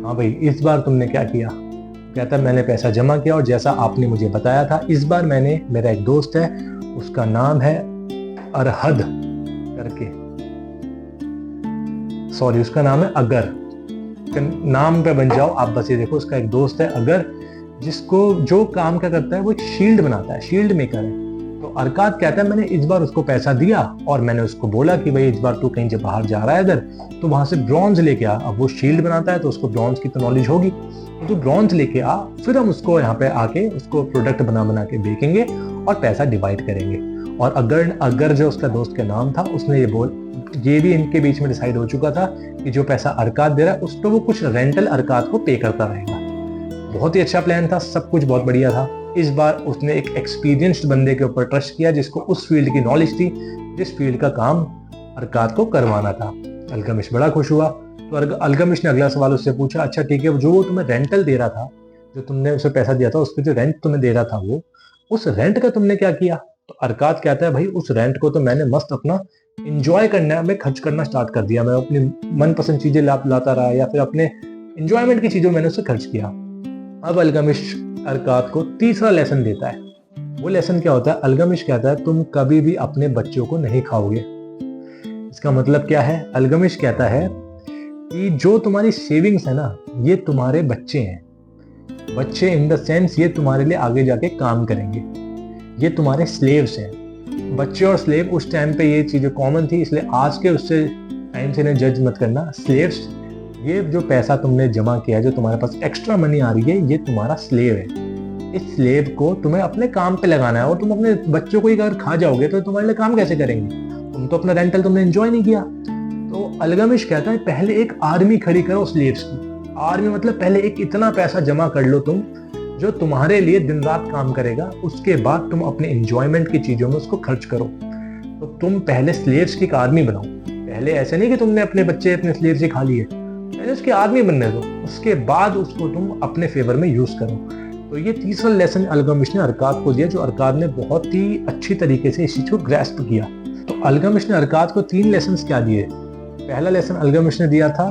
हाँ भाई इस बार तुमने क्या किया? कहता है मैंने पैसा जमा किया और जैसा आपने मुझे बताया था, इस बार मैंने, मेरा एक दोस्त है उसका नाम है अरहद करके, सॉरी उसका नाम है अगर, नाम पे बन जाओ आप, बस ये देखो उसका एक दोस्त है अगर, जिसको जो काम क्या करता है वो एक शील्ड बनाता है, शील्ड मेकर है। तो अरकाद कहता है मैंने इस बार उसको पैसा दिया और मैंने उसको बोला कि भाई इस बार तू कहीं जब बाहर जा रहा है इधर, तो वहां से ब्रॉन्ज लेके आ। अब वो शील्ड बनाता है तो उसको ब्रॉन्ज की तो नॉलेज होगी, तो ब्रॉन्ज लेके आ, फिर हम उसको यहाँ पे आके उसको प्रोडक्ट बना के बेचेंगे और पैसा डिवाइड करेंगे। और अगर जो उसका दोस्त का नाम था, उसने ये भी इनके बीच में डिसाइड हो चुका था कि जो पैसा अरकाद दे रहा है उस पर वो कुछ रेंटल अरकाद को पे करता रहेगा। बहुत ही अच्छा प्लान था, सब कुछ बहुत बढ़िया था। इस बार उसने एक एक्सपीरियंस्ड बंदे के ऊपर ट्रस्ट किया जिसको उस फील्ड की नॉलेज थी, जिस फील्ड का काम अरकाद को करवाना था। अलगमिश बड़ा खुश हुआ। तो अलगमिश ने अगला सवाल उससे पूछा, अच्छा ठीक है, जो वो तुम्हें रेंटल दे रहा था, जो तुमने उसे पैसा दिया था, उस पर जो रेंट तुम्हें दे रहा था, वो उस रेंट का तुमने क्या किया? तो अरकाद कहता है भाई उस रेंट को तो मैंने मस्त अपना इंजॉय करना में खर्च करना स्टार्ट कर दिया। मैं अपनी मनपसंद चीजें लाता रहा या फिर अपने इंजॉयमेंट की चीजों में मैंने उसे खर्च किया। अब अल्गमिश अरकाद को तीसरा लेसन देता है। वो लेसन क्या होता है? अल्गमिश कहता है तुम कभी भी अपने बच्चों को नहीं खाओगे। इसका मतलब क्या है? अल्गमिश कहता है कि जो तुम्हारी सेविंग्स है ना, ये तुम्हारे बच्चे हैं। बच्चे इन द सेंस ये तुम्हारे लिए आगे जाके काम करेंगे, ये तुम्हारे स्लेव्स हैं। बच्चे और स्लेव उस टाइम पे ये चीजें कॉमन थी, इसलिए आज के उससे टाइम से इन्हें जज मत करना। स्लेव्स, ये जो पैसा तुमने जमा किया, जो तुम्हारे पास एक्स्ट्रा मनी आ रही है, ये तुम्हारा स्लेव है। इस स्लेव को तुम्हें अपने काम पे लगाना है, और तुम अपने बच्चों को ही अगर खा जाओगे तो तुम्हारे लिए काम कैसे करेंगे? तुम तो अपना रेंटल तुमने एंजॉय नहीं किया। तो अल्गमिश कहता है पहले एक आर्मी खड़ी करो स्लेव्स की। आर्मी मतलब पहले एक इतना पैसा जमा कर लो तुम, जो तुम्हारे लिए दिन रात काम करेगा। उसके बाद तुम अपने एंजॉयमेंट की चीजों में उसको खर्च करो। तो तुम पहले स्लेव्स की एक आर्मी बनाओ। पहले ऐसे नहीं कि तुमने अपने बच्चे अपने स्लेव्स ही खा लिए, पहले उसकी आर्मी बनने दो, उसके बाद उसको तुम अपने फेवर में यूज करो। तो ये तीसरा लेसन अल्गमिश ने अरकाद को दिया, जो अरकाद ने बहुत ही अच्छी तरीके से इस चीज को ग्रैस्प किया। तो अल्गमिश ने अरकाद को 3 लेसन क्या दिए? पहला लेसन अल्गमिश ने दिया था,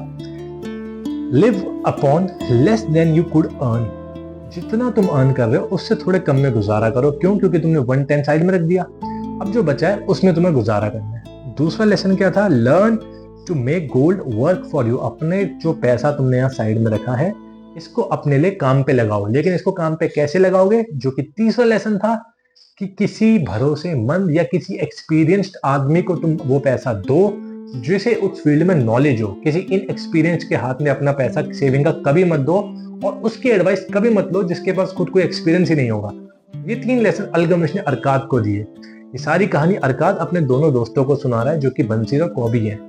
live upon less than you could earn. जितना तुम अर्न कर रहे हो उससे थोड़े कम में गुजारा करो। क्यों? क्योंकि तुमने 110 साइड में रख दिया, अब जो बचा है उसमें तुम्हें गुजारा करना है। दूसरा लेसन क्या था? Learn to make gold work for you. अपने जो पैसा तुमने यहाँ साइड में रखा है, इसको अपने लिए काम पे लगाओ। लेकिन इसको काम पे कैसे लगाओगे? जो कि तीसरा लेसन था, कि किसी भरोसेमंद या किसी एक्सपीरियंस्ड आदमी को तुम वो पैसा दो, जिसे उस फील्ड में नॉलेज हो। किसी इनएक्सपीरियंस के हाथ में अपना पैसा सेविंग का कभी मत दो, और उसकी एडवाइस कभी मत लो जिसके पास खुद कोई एक्सपीरियंस ही नहीं होगा। ये 3 लेसन अल्गमिश ने अरकाद को दिए। ये सारी कहानी अरकाद अपने दोनों दोस्तों को सुना रहा है, जो कि बंसीर और कॉबी है।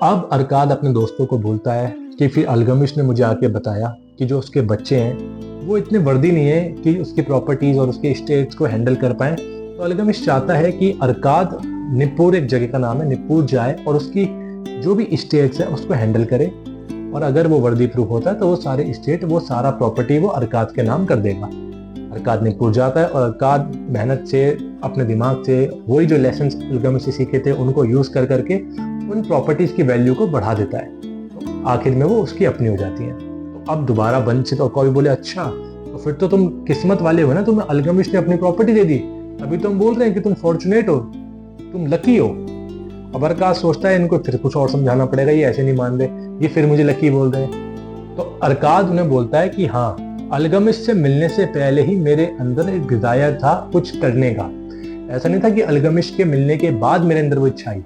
अब अरकाद अपने दोस्तों को बोलता है कि फिर अल्गमिश ने मुझे आके बताया कि जो उसके बच्चे हैं वो इतने वर्दी नहीं है कि उसकी प्रॉपर्टीज और उसके स्टेट्स को हैंडल कर पाए। तो अल्गमिश चाहता है कि अरकाद निप्पुर, एक जगह का नाम है, निप्पुर जाए और उसकी जो भी स्टेट्स है उसको हैंडल करे, और अगर वो वर्दी प्रूफ होता है तो वो सारे स्टेट, वो सारा प्रॉपर्टी वो अरकाद के नाम कर देगा। अरकाद निप्पुर जाता है और अरकाद मेहनत से, अपने दिमाग से वही जो लेसन्स अल्गमिश से सीखे थे उनको यूज कर करके उन प्रॉपर्टीज की वैल्यू को बढ़ा देता है। तो आखिर में वो उसकी अपनी हो जाती है। तो अब दोबारा बंसीर और कॉबी बोले, अच्छा तो फिर तो तुम किस्मत वाले हो ना, तुम्हें अल्गमिश ने अपनी प्रॉपर्टी दे दी। अभी तुम बोल रहे हैं कि तुम फॉर्चुनेट हो, तुम लकी हो। अब अरकाद सोचता है इनको फिर कुछ और समझाना पड़ेगा, ये ऐसे नहीं मान रहे, ये फिर मुझे लकी बोल रहे हैं। तो अरकाद उन्हें बोलता है कि हाँ, अल्गमिश से मिलने से पहले ही मेरे अंदर एक डिजायर था कुछ करने का। ऐसा नहीं था कि अल्गमिश के मिलने के बाद मेरे अंदर वो इच्छा आई।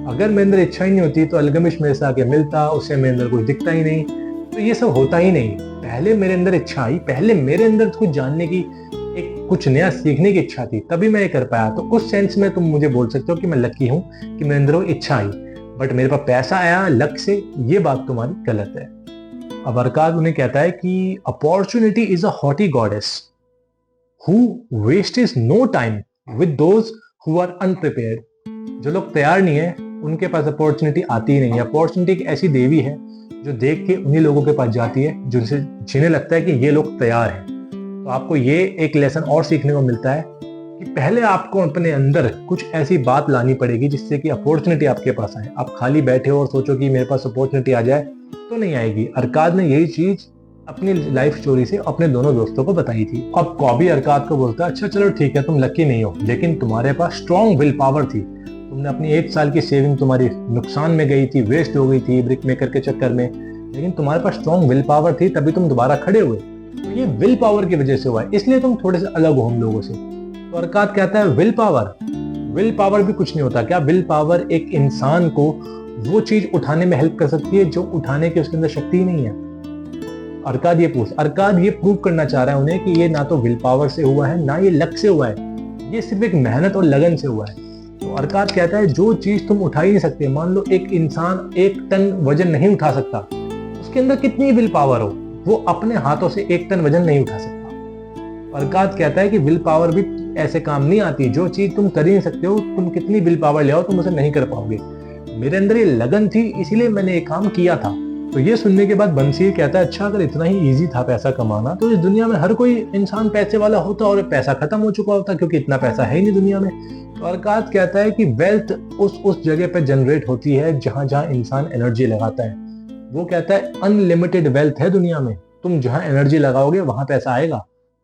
अगर मेरे अंदर इच्छा ही नहीं होती तो अल्गमिश मेरे से आके मिलता, उससे मेरे अंदर कुछ दिखता ही नहीं, तो ये सब होता ही नहीं। पहले मेरे अंदर इच्छा आई, पहले मेरे अंदर कुछ जानने की, एक कुछ नया सीखने की इच्छा थी, तभी मैं ये कर पाया। तो उस सेंस में तुम मुझे बोल सकते हो कि मैं लकी हूँ कि मेरे अंदर वो इच्छा आई, बट मेरे पास पैसा आया लक से, ये बात तुम्हारी गलत है। अब अरकाद उन्हें कहता है कि opportunity is a haughty goddess who wastes no time with those who are unprepared. जो लोग तैयार नहीं है उनके पास अपॉर्चुनिटी आती ही नहीं है। अपॉर्चुनिटी एक ऐसी देवी है जो देख के उन्हीं लोगों के पास जाती है जिन्हें लगता है कि ये लोग तैयार हैं। तो आपको ये एक लेसन और सीखने को मिलता है कि पहले आपको अपने अंदर कुछ ऐसी बात लानी पड़ेगी जिससे कि अपॉर्चुनिटी आपके पास आए। आप खाली बैठे हो और सोचो कि मेरे पास अपॉर्चुनिटी आ जाए, तो नहीं आएगी। अरकाद ने यही चीज अपनी लाइफ स्टोरी से अपने दोनों दोस्तों को बताई थी। अब कॉबी अरकाद को बोलता है, अच्छा चलो ठीक है, तुम लकी नहीं हो, लेकिन तुम्हारे पास स्ट्रॉन्ग विल पावर थी। तुमने अपनी 1 साल की सेविंग तुम्हारी नुकसान में गई थी, वेस्ट हो गई थी ब्रिक मेकर के चक्कर में, लेकिन तुम्हारे पास स्ट्रॉन्ग विल पावर थी, तभी तुम दोबारा खड़े हुए। तो ये विल पावर की वजह से हुआ है, इसलिए तुम थोड़े से अलग हो हम लोगों से। तो अरकाद कहता है विल पावर भी कुछ नहीं होता। क्या विल पावर एक इंसान को वो चीज उठाने में हेल्प कर सकती है जो उठाने की उसके अंदर शक्ति ही नहीं है? अरकाद ये प्रूव करना चाह रहा है उन्हें कि ये ना तो विल पावर से हुआ है, ना ये लक से हुआ है, ये सिर्फ एक मेहनत और लगन से हुआ है। तो अरकाद कहता है जो चीज तुम उठा ही नहीं सकते, मान लो एक इंसान 1 टन वजन नहीं उठा सकता, उसके अंदर कितनी विल पावर हो, वो अपने हाथों से 1 टन वजन नहीं उठा सकता। अरकाद कहता है कि विल पावर भी ऐसे काम नहीं आती, जो चीज तुम कर ही नहीं सकते हो, तुम कितनी विल पावर ले आओ तुम उसे नहीं कर पाओगे। मेरे अंदर ये लगन थी, इसीलिए मैंने ये काम किया था। तो ये सुनने के बाद बंसी कहता है अच्छा अगर इतना ही इजी था पैसा कमाना तो इस दुनिया में हर कोई इंसान पैसे वाला होता और पैसा खत्म हो चुका होता, क्योंकि इतना पैसा है ही नहीं दुनिया में। तो अरकाद कहता है कि वेल्थ उस जगह पे जनरेट होती है जहां जहां इंसान एनर्जी लगाता है। वो कहता है अनलिमिटेड वेल्थ है दुनिया में, तुम जहां एनर्जी लगाओगे वहां पैसा आएगा,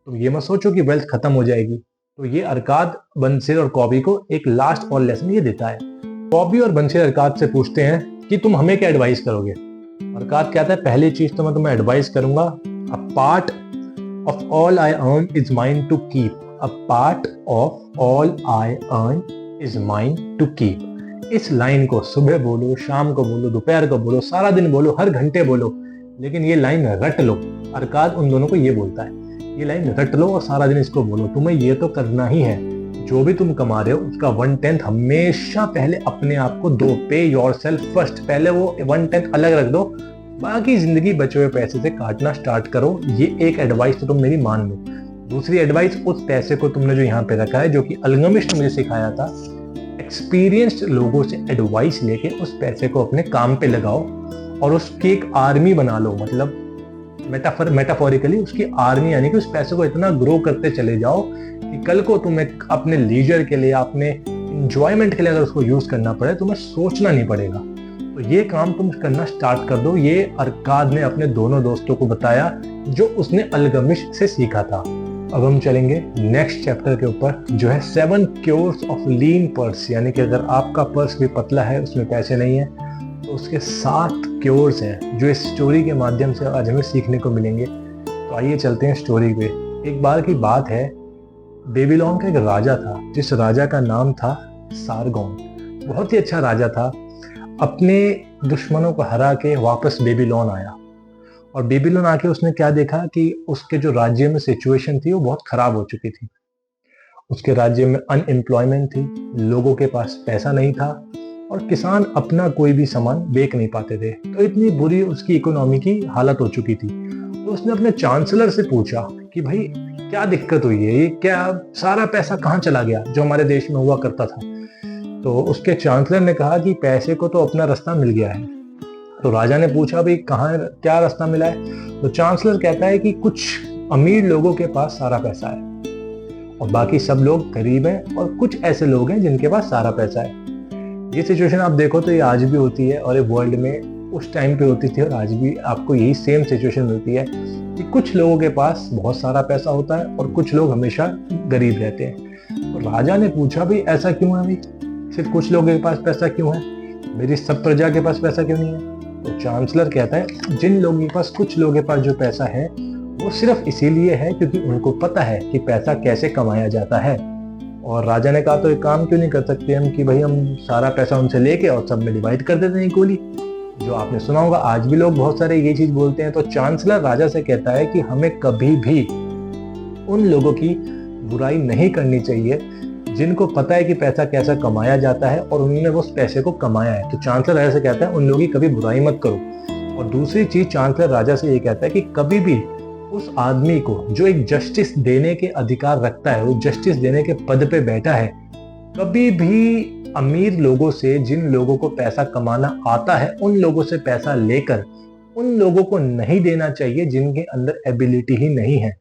तुम ये मत सोचो कि वेल्थ खत्म हो जाएगी। तो ये अरकाद बंसिर और कॉबी को एक लास्ट और लेसन ये देता है। कॉबी और बंसिर अरकाद से पूछते हैं कि तुम हमें क्या एडवाइस करोगे। अरकाद कहता है पहली चीज तो मैं तुम्हें एडवाइस करूंगा, a part of all I earn is mine to keep. A part of all I earn is mine to keep. इस लाइन को सुबह बोलो, शाम को बोलो, दोपहर को बोलो, सारा दिन बोलो, हर घंटे बोलो, लेकिन ये लाइन रट लो। अरकाद उन दोनों को ये बोलता है, ये लाइन रट लो और सारा दिन इसको बोलो। तुम्हें ये तो करना ही है, जो भी तुम कमा रहे हो उसका 1/10 हमेशा पहले अपने आप को दो। पे योर सेल्फ फर्स्ट, पहले वो 1/10 अलग रख दो, बाकी जिंदगी बचे हुए पैसे से काटना स्टार्ट करो। ये एक एडवाइस तो तुम मेरी मान लो। दूसरी एडवाइस, उस पैसे को तुमने जो यहाँ पे रखा है, जो कि अल्गमिश ने मुझे सिखाया था, एक्सपीरियंस्ड लोगों से एडवाइस लेके उस पैसे को अपने काम पे लगाओ और उसकी एक आर्मी बना लो। मतलब मेटाफोरिकली उसकी आर्मी, यानी कि उस पैसे को इतना ग्रो करते चले जाओ कि कल को तुम्हें अपने लीजर के लिए, अपने इंजॉयमेंट के लिए अगर उसको यूज करना पड़े तुम्हें सोचना नहीं पड़ेगा। तो ये काम तुम करना स्टार्ट कर दो। ये अरकाद ने अपने दोनों दोस्तों को बताया जो उसने अल्गमिश से सीखा था। अब हम चलेंगे नेक्स्ट चैप्टर के ऊपर, जो है 7 क्योर्स ऑफ लीन पर्स। यानी कि अगर आपका पर्स भी पतला है, उसमें पैसे नहीं है, तो उसके 7 क्योर्स हैं जो इस स्टोरी के माध्यम से आज हमें सीखने को मिलेंगे। तो आइए चलते हैं स्टोरी पे। एक बार की बात है, बेबीलोन का एक राजा था जिस राजा का नाम था सारगोन। बहुत ही अच्छा राजा था। अपने दुश्मनों को हरा के वापस बेबीलोन आया, और बेबीलोन आके उसने क्या देखा कि उसके जो राज्य में सिचुएशन थी वो बहुत खराब हो चुकी थी। उसके राज्य में अनएम्प्लॉयमेंट थी, लोगों के पास पैसा नहीं था और किसान अपना कोई भी सामान बेच नहीं पाते थे। तो इतनी बुरी उसकी इकोनॉमी की हालत हो चुकी थी। तो उसने अपने चांसलर से पूछा कि भाई क्या दिक्कत हुई है, ये क्या सारा पैसा कहाँ चला गया जो हमारे देश में हुआ करता था। तो उसके चांसलर ने कहा कि पैसे को तो अपना रास्ता मिल गया है। तो राजा ने पूछा भाई कहाँ, क्या रास्ता मिला है। तो चांसलर कहता है कि कुछ अमीर लोगों के पास सारा पैसा है और बाकी सब लोग गरीब हैं, और कुछ ऐसे लोग हैं जिनके पास सारा पैसा है। ये सिचुएशन आप देखो तो ये आज भी होती है, और ये वर्ल्ड में उस टाइम पे होती थी और आज भी आपको यही सेम सिचुएशन मिलती है कि कुछ लोगों के पास बहुत सारा पैसा होता है और कुछ लोग हमेशा गरीब रहते हैं। तो राजा ने पूछा भाई ऐसा क्यों है, भाई सिर्फ कुछ लोगों के पास पैसा क्यों है, मेरी सब प्रजा के पास पैसा क्यों नहीं है। तो चांसलर कहता है जिन लोगों के पास, कुछ लोगों के पास जो पैसा है वो सिर्फ इसीलिए है क्योंकि उनको पता है कि पैसा कैसे कमाया जाता है। और राजा ने कहा तो एक काम क्यों नहीं कर सकते हम कि भाई हम सारा पैसा उनसे लेके और सब में डिवाइड कर देते हैं इक्वली। जो आपने सुना होगा, आज भी लोग बहुत सारे ये चीज बोलते हैं। तो चांसलर राजा से कहता है कि हमें कभी भी उन लोगों की बुराई नहीं करनी चाहिए जिनको पता है कि पैसा कैसा कमाया जाता है और उन्होंने उस पैसे को कमाया है। तो चांसलर राजा से कहता है उन लोगों की कभी बुराई मत करो। और दूसरी चीज चांसलर राजा से ये कहता है कि कभी भी उस आदमी को जो एक जस्टिस देने के अधिकार रखता है, वो जस्टिस देने के पद पे बैठा है, कभी भी अमीर लोगों से, जिन लोगों को पैसा कमाना आता है, उन लोगों से पैसा लेकर उन लोगों को नहीं देना चाहिए जिनके अंदर एबिलिटी ही नहीं है।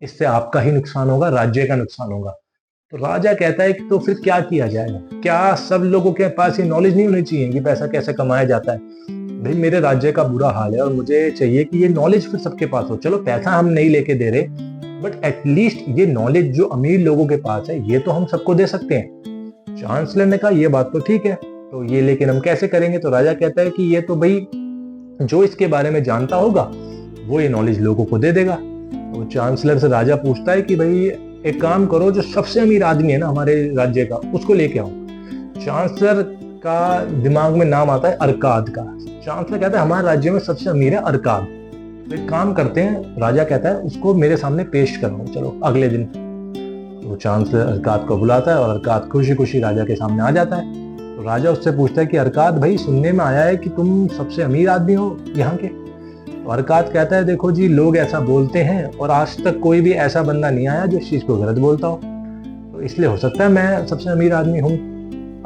इससे आपका ही नुकसान होगा, राज्य का नुकसान होगा। तो राजा कहता है कि तो फिर क्या किया जाएगा, क्या सब लोगों के पास ये नॉलेज नहीं होनी चाहिए कि पैसा कैसे कमाया जाता है। भाई मेरे राज्य का बुरा हाल है और मुझे चाहिए कि ये नॉलेज फिर सबके पास हो। चलो पैसा हम नहीं लेके दे रहे, बट एटलीस्ट ये नॉलेज जो अमीर लोगों के पास है ये तो हम सबको दे सकते हैं। चांसलर ने कहा ये बात तो ठीक है, तो ये लेकिन हम कैसे करेंगे। तो राजा कहता है कि ये तो भाई जो इसके बारे में जानता होगा वो ये नॉलेज लोगों को दे देगा। तो चांसलर से राजा पूछता है कि भाई एक काम करो, जो सबसे अमीर आदमी है ना हमारे राज्य का, उसको लेके आओ। चांसलर का दिमाग में नाम आता है अरकाद का। चांसलर कहता है हमारे राज्य में सबसे अमीर है अरकाद, तो एक काम करते हैं। राजा कहता है उसको मेरे सामने पेश करो, चलो अगले दिन। तो चांसलर अरकाद को बुलाता है और अरकाद खुशी खुशी राजा के सामने आ जाता है। तो राजा उससे पूछता है कि अरकाद भाई सुनने में आया है कि तुम सबसे अमीर आदमी हो यहाँ के। तो अरकाद कहता है देखो जी, लोग ऐसा बोलते हैं और आज तक कोई भी ऐसा बंदा नहीं आया जो इस चीज को गलत बोलता हो, तो इसलिए हो सकता है मैं सबसे अमीर आदमी हूँ।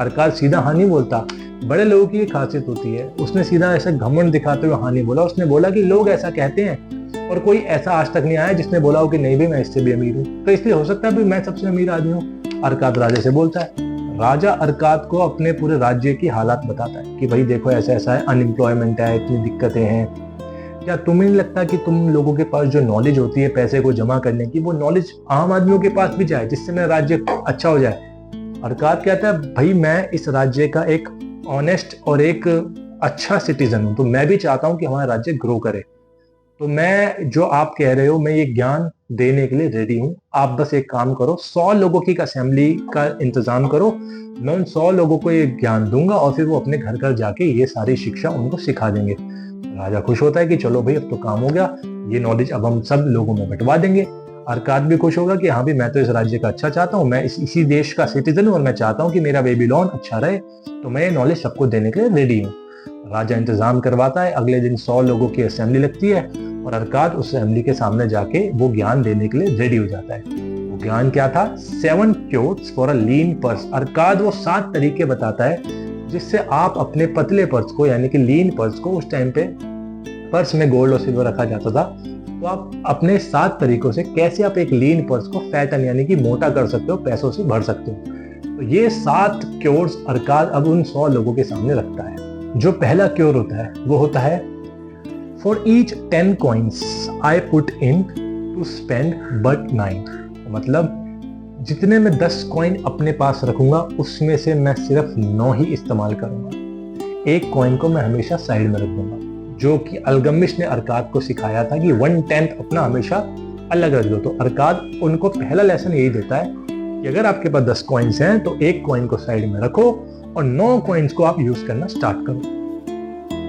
अरकाद सीधा हाँ नहीं बोलता। बड़े लोगों की ये खासियत होती है, उसने सीधा ऐसा घमंड दिखाते हुए हाँ नहीं बोला। उसने बोला कि लोग ऐसा कहते हैं और कोई ऐसा आज तक नहीं आया जिसने बोला हो कि नहीं भाई मैं इससे भी अमीर हूँ, तो इसलिए हो सकता है भाई मैं सबसे अमीर आदमी हूँ। अरकाद राजा से बोलता है। राजा अरकाद को अपने पूरे राज्य की हालात बताता है कि भाई देखो ऐसा ऐसा है, अनएम्प्लॉयमेंट है, इतनी दिक्कतें हैं। क्या तुम्हें नहीं लगता कि तुम लोगों के पास जो नॉलेज होती है पैसे को जमा करने की, वो नॉलेज आम आदमियों के पास भी जाए जिससे मेरा राज्य अच्छा हो जाए? अरकाद कहता है भाई मैं इस राज्य का एक ऑनेस्ट और एक अच्छा सिटीजन हूं, तो मैं भी चाहता हूं कि हमारा राज्य ग्रो करे। तो मैं जो आप कह रहे हो मैं ये ज्ञान देने के लिए रेडी हूं। आप बस एक काम करो, 100 लोगों की असेंबली का इंतजाम करो, मैं उन 100 लोगों को ये ज्ञान दूंगा और फिर वो अपने घर घर जाके ये सारी शिक्षा उनको सिखा देंगे। राजा खुश होता है कि चलो भाई अब तो काम हो गया, ये नॉलेज अब हम सब लोगों में बंटवा देंगे। अरकाद भी खुश होगा कि हाँ भी मैं तो इस राज्य का अच्छा चाहता हूँ, मैं इसी देश का सिटीजन हूँ और मैं चाहता हूँ कि मेरा बेबीलोन अच्छा रहे, तो मैं ये नॉलेज सबको देने के लिए रेडी हूँ। राजा इंतजाम करवाता है। अगले दिन 100 लोगों की असेंबली लगती है और अरकाद उस असेंबली के सामने जाके वो ज्ञान देने के लिए रेडी हो जाता है। वो ज्ञान क्या था? 7 cures for a lean purse. Arkad वो 7 तरीके बताता है जिससे आप अपने पतले पर्स को, यानी कि लीन पर्स को, उस टाइम पे पर्स में गोल्ड और सिल्वर रखा जाता था, तो आप अपने 7 तरीकों से कैसे आप एक लीन पर्स को फैटन यानी कि मोटा कर सकते हो, पैसों से भर सकते हो। तो ये 7 क्योर्स अरकाद अब उन 100 लोगों के सामने रखता है। जो पहला क्योर होता है वो होता है for each 10 coins I put in to spend but 9। मतलब जितने में 10 कॉइन अपने पास रखूंगा उसमें से मैं सिर्फ 9 ही इस्तेमाल करूंगा। एक कॉइन को मैं हमेशा साइड में रख दूंगा, जो कि अल्गमिश ने अरकाद को सिखाया था कि 1/10 अपना हमेशा अलग रख दो। तो अरकाद उनको पहला लेसन यही देता है कि अगर आपके पास 10 कॉइन्स हैं तो एक कॉइन को साइड में रखो और 9 कॉइन्स को आप यूज करना स्टार्ट करो।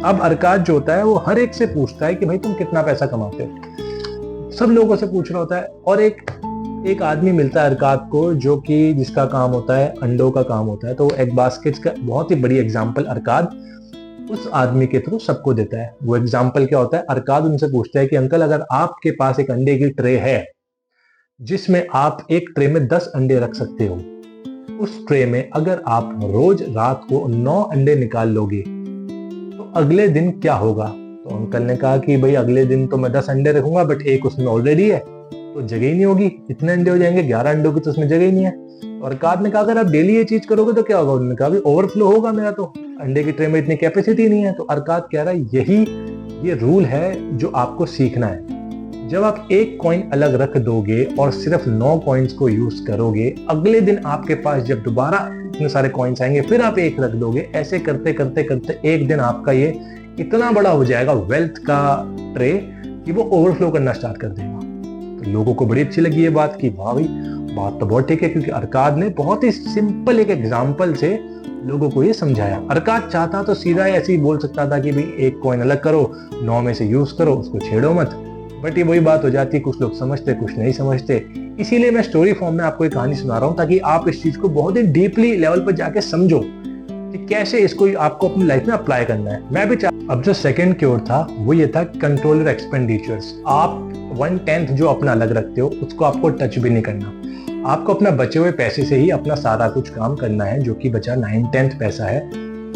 अब अरकाद जो होता है वो हर एक से पूछता है कि भाई तुम कितना पैसा कमाते हो, सब लोगों से पूछ रहा होता है। और एक आदमी मिलता है अरकाद को जो कि जिसका काम होता है अंडों का काम होता है। तो एक बास्केट का बहुत ही बड़ी एग्जांपल अरकाद उस आदमी के थ्रू सबको देता है। वो एग्जांपल क्या होता है? अरकाद उनसे पूछता है कि अंकल अगर आपके पास एक अंडे की ट्रे है जिसमें आप एक ट्रे में 10 अंडे रख सकते हो, उस ट्रे में अगर आप रोज रात को 9 अंडे निकाल लोगे तो अगले दिन क्या होगा? तो अंकल ने कहा कि भाई अगले दिन तो मैं 10 अंडे रखूंगा बट एक उसमें ऑलरेडी है तो जगह ही नहीं होगी, इतने अंडे हो जाएंगे, 11 अंडों की तो उसमें जगह ही नहीं है। तो अरकाद ने कहा अगर आप डेली ये चीज करोगे तो क्या होगा? उन्होंने कहा ओवरफ्लो होगा, मेरा तो अंडे की ट्रे में इतनी कैपेसिटी नहीं है। तो अरकाद कह रहा है यही ये रूल है जो आपको सीखना है। जब आप एक कॉइन अलग रख दोगे और सिर्फ 9 कॉइन्स को यूज करोगे, अगले दिन आपके पास जब दोबारा इतने सारे कॉइन्स आएंगे फिर आप एक रख दोगे। ऐसे करते करते करते एक दिन आपका ये इतना बड़ा हो जाएगा वेल्थ का ट्रे कि वो ओवरफ्लो करना स्टार्ट कर देगा। तो लोगों को बड़ी अच्छी लगी ये बात कि वाह भाई बात तो बहुत ठीक है, क्योंकि अरकाद ने बहुत ही सिंपल एक एग्जाम्पल से लोगों को ये समझाया। अरकाद चाहता तो सीधा ऐसे ही बोल सकता था कि भाई एक कॉइन अलग करो, 9 में से यूज करो, उसको छेड़ो मत, बट ये वही बात हो जाती है, कुछ लोग समझते कुछ नहीं समझते। इसीलिए मैं स्टोरी फॉर्म में आपको एक कहानी सुना रहा हूँ ताकि आप इस चीज को बहुत ही डीपली लेवल पर जाके समझो कि कैसे इसको आपको अपनी लाइफ में अप्लाई करना है। मैं भी अब जो सेकंड क्योर था वो ये था कंट्रोल योर एक्सपेंडिचर्स। आप 1/10 जो अपना अलग रखते हो उसको आपको टच भी नहीं करना। आपको अपना बचे हुए पैसे से ही अपना सारा कुछ काम करना है। जो कि बचा 9/10 पैसा है